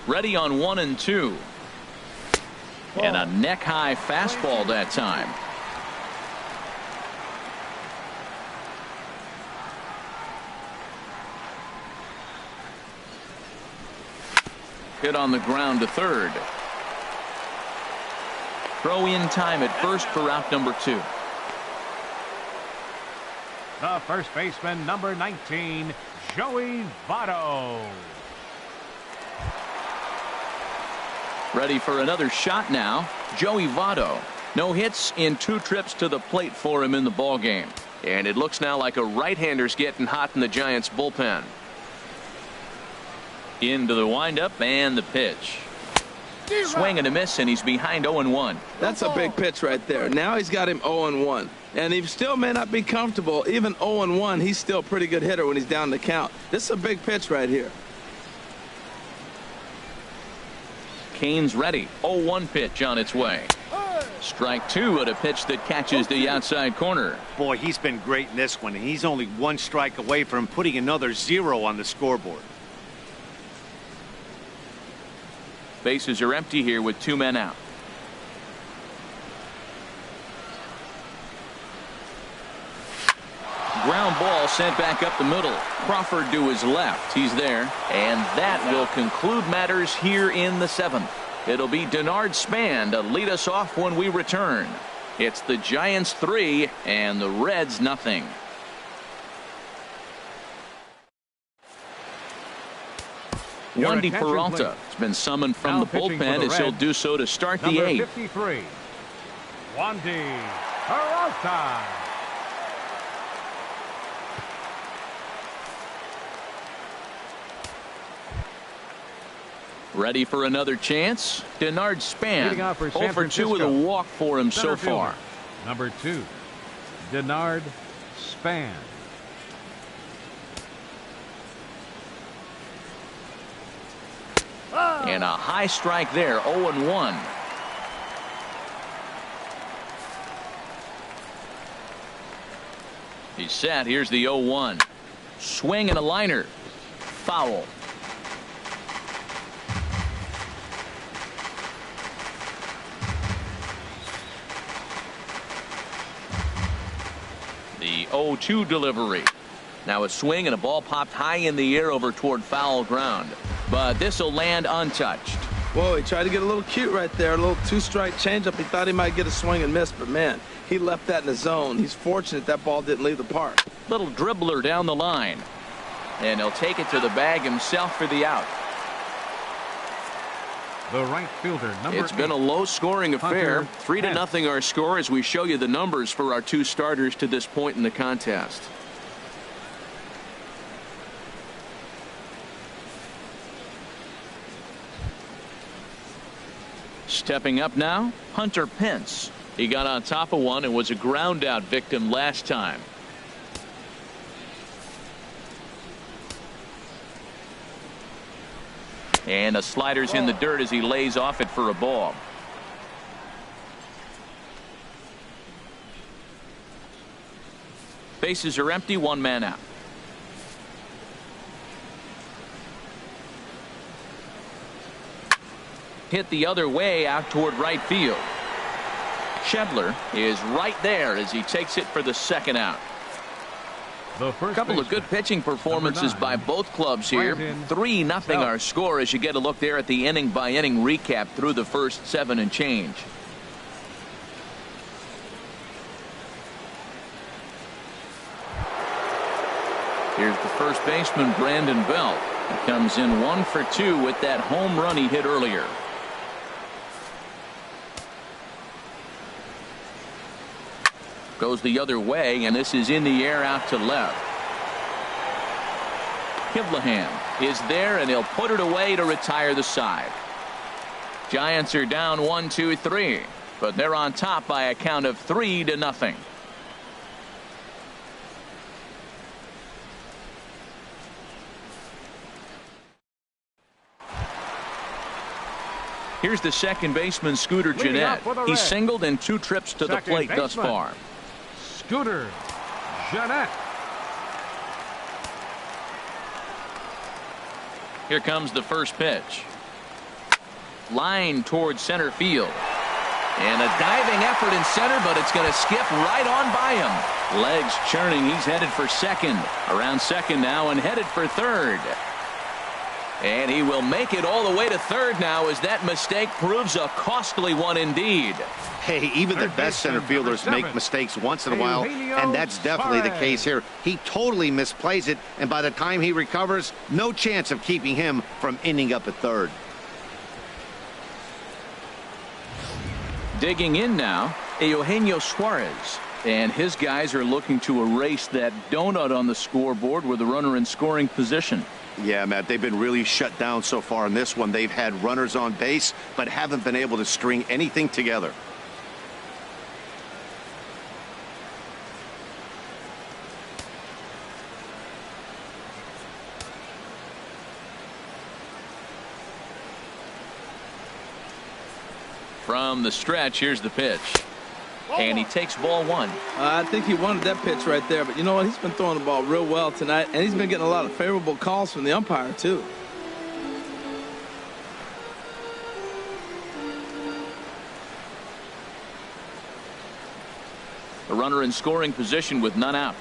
Ready on 1-2. And a neck high fastball that time. Hit on the ground to third. Throw in time at first for out number 2. The first baseman, number 19, Joey Votto. Ready for another shot now. Joey Votto. No hits in 2 trips to the plate for him in the ballgame. And it looks now like a right-hander's getting hot in the Giants bullpen. Into the windup and the pitch. Swing and a miss, and he's behind 0-1. That's a big pitch right there. Now he's got him 0-1. And he still may not be comfortable. Even 0-1, he's still a pretty good hitter when he's down the count. This is a big pitch right here. Kane's ready. 0-1 pitch on its way. Strike 2 at a pitch that catches the outside corner. Boy, he's been great in this one, and he's only 1 strike away from putting another 0 on the scoreboard. Bases are empty here with 2 men out. Ground ball sent back up the middle. Crawford to his left. He's there. And that will conclude matters here in the 7th. It'll be Denard Span to lead us off when we return. It's the Giants 3 and the Reds nothing. Wandy Peralta has been summoned from the bullpen as he'll do so to start the 8th. 53, Wandy Peralta. Ready for another chance? Denard Span. 0 for 2 with a walk for him so far. Number 2, Denard Span. And a high strike there. 0-1. He's set. Here's the 0-1. Swing and a liner. Foul. The 0-2 delivery. Now a swing and a ball popped high in the air over toward foul ground. But this will land untouched. Whoa, he tried to get a little cute right there. A little 2-strike changeup. He thought he might get a swing and miss, but man, he left that in the zone. He's fortunate that ball didn't leave the park. Little dribbler down the line. And he'll take it to the bag himself for the out. The right fielder, number 8. It's been a low-scoring affair. 3-0 our score as we show you the numbers for our 2 starters to this point in the contest. Stepping up now, Hunter Pence. He got on top of one and was a ground out victim last time. And a slider's in the dirt as he lays off it for a ball. Bases are empty, one man out. Hit the other way out toward right field. Shebler is right there as he takes it for the second out. A couple of good pitching performances by both clubs here. 3-0 our score as you get a look there at the inning by inning recap through the first 7 and change. Here's the first baseman, Brandon Belt. He comes in 1 for 2 with that home run he hit earlier. Goes the other way, and this is in the air out to left. Kivlehan is there, and he'll put it away to retire the side. Giants are down 1-2-3, but they're on top by a count of 3-0. Here's the second baseman, Scooter Gennett. He's singled in 2 trips to the plate thus far. Scooter Gennett. Here comes the first pitch. Line towards center field. And a diving effort in center, but it's going to skip right on by him. Legs churning. He's headed for second. Around second now and headed for third. And he will make it all the way to third now as that mistake proves a costly one indeed. Hey, even the best center fielders make mistakes once in a while, and that's definitely the case here. He totally misplays it, and by the time he recovers, no chance of keeping him from ending up at third. Digging in now, Eugenio Suarez. And his guys are looking to erase that donut on the scoreboard with a runner in scoring position. Yeah, Matt, they've been really shut down so far in this one. They've had runners on base, but haven't been able to string anything together. From the stretch, here's the pitch. And he takes ball 1. I think he wanted that pitch right there, but you know what? He's been throwing the ball real well tonight, and he's been getting a lot of favorable calls from the umpire, too. A runner in scoring position with none out.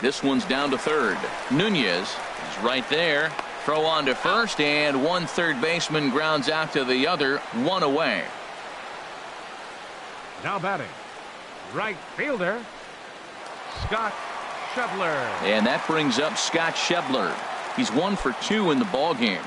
This one's down to third. Nunez is right there. Throw on to first, and one third baseman grounds out to the other, 1 away. Now batting, right fielder, Scott Shebler. And that brings up Scott Shebler. He's 1 for 2 in the ball game.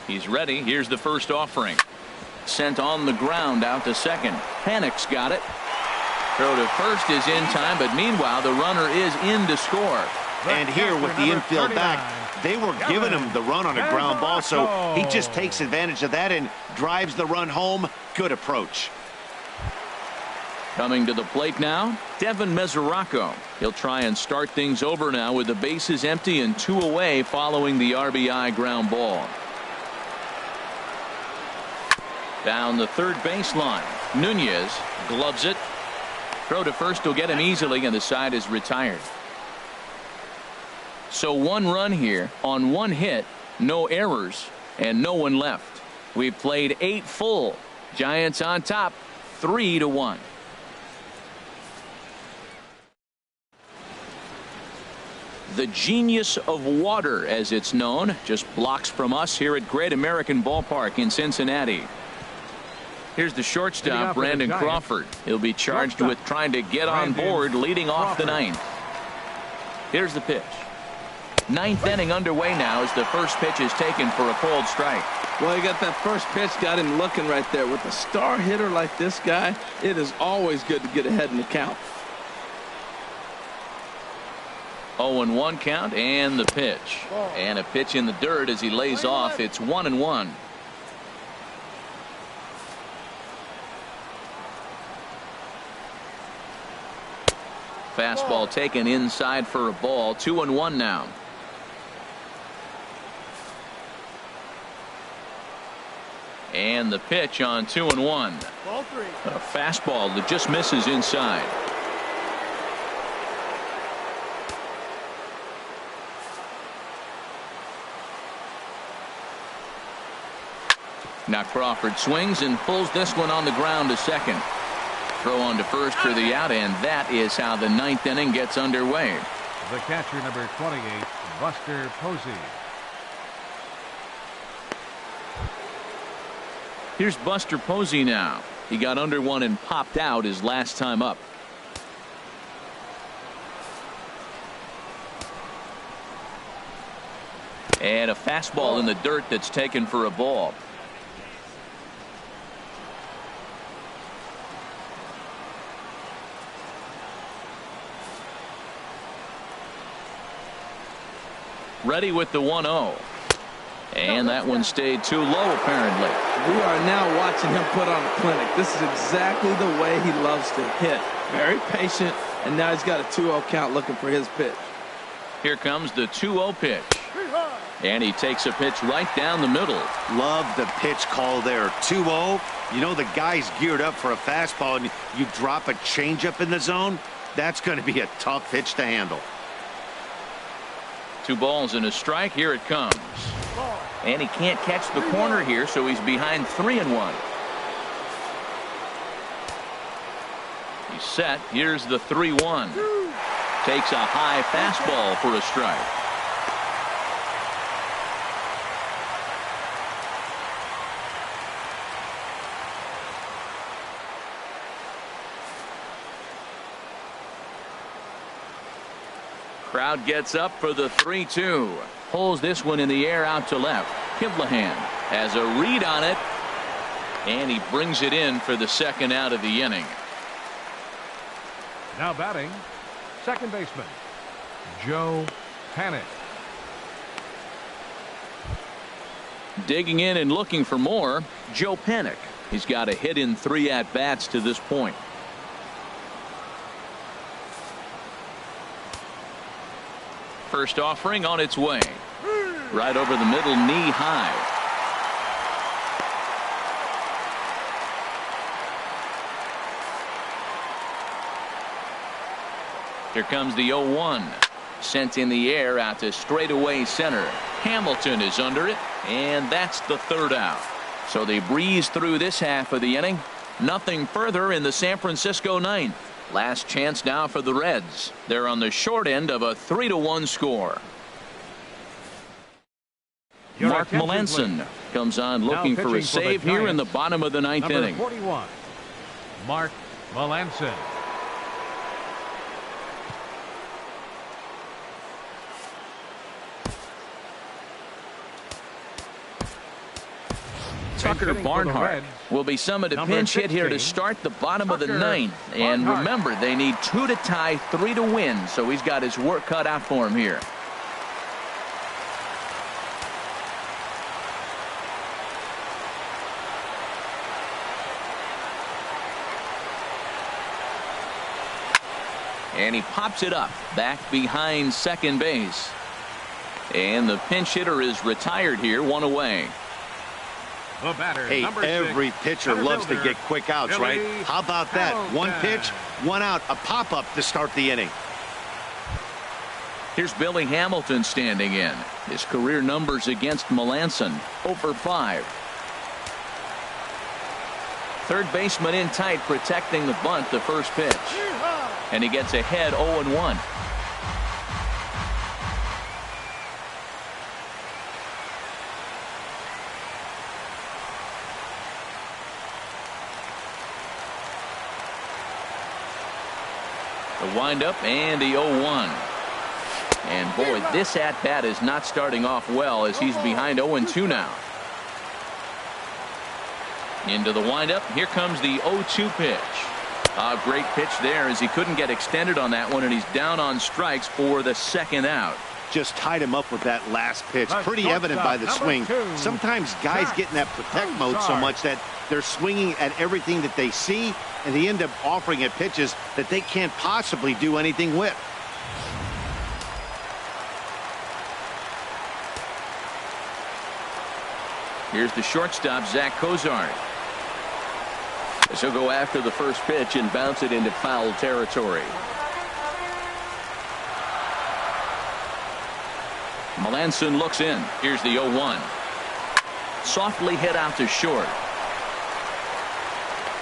He's ready. Here's the first offering. Sent on the ground out to second. Panic's got it. Throw to first is in time, but meanwhile the runner is in to score. And here with the infield back, they were giving him the run on a ground ball, so he just takes advantage of that and drives the run home. Good approach. Coming to the plate now, Devin Mesoraco. He'll try and start things over now with the bases empty and 2 away following the RBI ground ball. Down the third baseline. Nunez gloves it. Throw to first will get him easily, and the side is retired. So 1 run here on 1 hit, no errors, and no one left. We've played 8 full. Giants on top, 3-1. The genius of water, as it's known, just blocks from us here at Great American Ballpark in Cincinnati. Here's the shortstop, Brandon Crawford. He'll be charged with trying to get on board leading off the 9th. Here's the pitch. Ninth inning underway now as the first pitch is taken for a called strike. Well, he got that first pitch, got him looking right there. With a star hitter like this guy, it is always good to get ahead in the count. 0-1 count and the pitch. And a pitch in the dirt as he lays off. It's 1-1. Fastball taken inside for a ball. 2-1 now. And the pitch on 2-1. A fastball that just misses inside. Now Crawford swings and pulls this one on the ground to second. Throw on to first for the out, and that is how the ninth inning gets underway. The catcher, number 28, Buster Posey. Here's Buster Posey now. He got under one and popped out his last time up. And a fastball in the dirt that's taken for a ball. Ready with the 1-0. And that one stayed too low, apparently. We are now watching him put on a clinic. This is exactly the way he loves to hit. Very patient, and now he's got a 2-0 count looking for his pitch. Here comes the 2-0 pitch. And he takes a pitch right down the middle. Love the pitch call there. 2-0. You know the guy's geared up for a fastball, and you drop a changeup in the zone. That's going to be a tough pitch to handle. 2 balls and a strike. Here it comes. And he can't catch the corner here, so he's behind 3-1. He's set. Here's the 3-1. Takes a high fastball for a strike. Crowd gets up for the 3-2. Pulls this one in the air out to left. Kiblahan has a read on it, and he brings it in for the second out of the inning. Now batting, second baseman, Joe Panik. Digging in and looking for more, Joe Panik. He's got a hit in 3 at-bats to this point. First offering on its way. Right over the middle, knee high. Here comes the 0-1. Sent in the air out to straightaway center. Hamilton is under it, and that's the third out. So they breeze through this half of the inning. Nothing further in the San Francisco ninth. Last chance now for the Reds. They're on the short end of a 3-1 score. Mark Melanson comes on looking for a save here in the bottom of the ninth inning. 41, Mark Melanson. Tucker Barnhart will be summoned to pinch hit here to start the bottom of the ninth. And remember, they need 2 to tie, 3 to win, so he's got his work cut out for him here. And he pops it up back behind second base. And the pinch hitter is retired here, 1 away. The batter, hey, every pitcher loves to get quick outs, right? How about that? 1 pitch, 1 out, a pop-up to start the inning. Here's Billy Hamilton standing in. His career numbers against Melanson, 0 for 5. Third baseman in tight, protecting the bunt, the first pitch. And he gets ahead 0-1. The windup and the 0-1. And boy, this at-bat is not starting off well as he's behind 0-2 now. Into the windup. Here comes the 0-2 pitch. A great pitch there as he couldn't get extended on that one, and he's down on strikes for the second out. Just tied him up with that last pitch. Pretty evident by the swing. Sometimes guys get in that protect mode so much that they're swinging at everything that they see, and they end up offering at pitches that they can't possibly do anything with. Here's the shortstop, Zach Cozart. So go after the first pitch and bounce it into foul territory. Melanson looks in. Here's the 0-1. Softly hit out to short.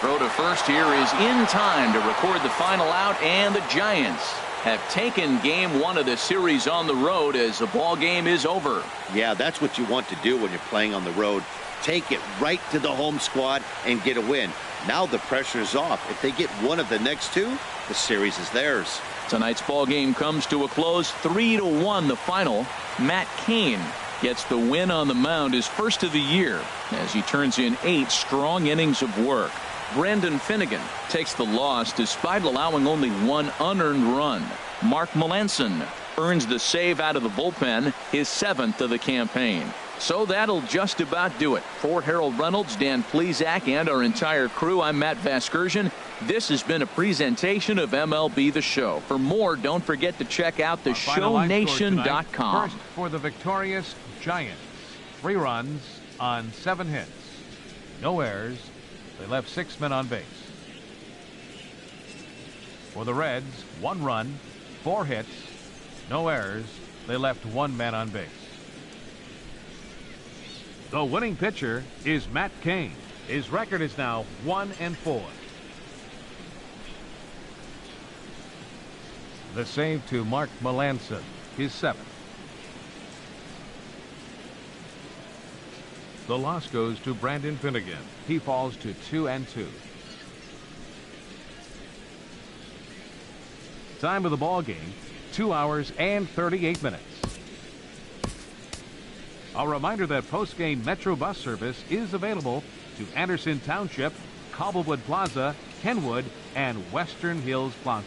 Throw to first here is in time to record the final out, and the Giants have taken game one of the series on the road as the ball game is over. Yeah, that's what you want to do when you're playing on the road. Take it right to the home squad and get a win. Now the pressure is off. If they get one of the next two, the series is theirs. Tonight's ball game comes to a close, 3-1 the final. Matt Cain gets the win on the mound, his first of the year, as he turns in 8 strong innings of work. Brandon Finnegan takes the loss despite allowing only 1 unearned run. Mark Melanson earns the save out of the bullpen, his 7th of the campaign. So that'll just about do it. For Harold Reynolds, Dan Plesac, and our entire crew, I'm Matt Vasgersian. This has been a presentation of MLB The Show. For more, don't forget to check out theshownation.com. First for the victorious Giants. 3 runs on 7 hits. No errors. They left 6 men on base. For the Reds, 1 run, 4 hits, no errors. They left 1 man on base. The winning pitcher is Matt Cain. His record is now 1-4. The save to Mark Melanson, his 7th. The loss goes to Brandon Finnegan. He falls to 2-2. Time of the ball game, 2 hours and 38 minutes. A reminder that post-game Metro bus service is available to Anderson Township, Cobblewood Plaza, Kenwood, and Western Hills Plaza.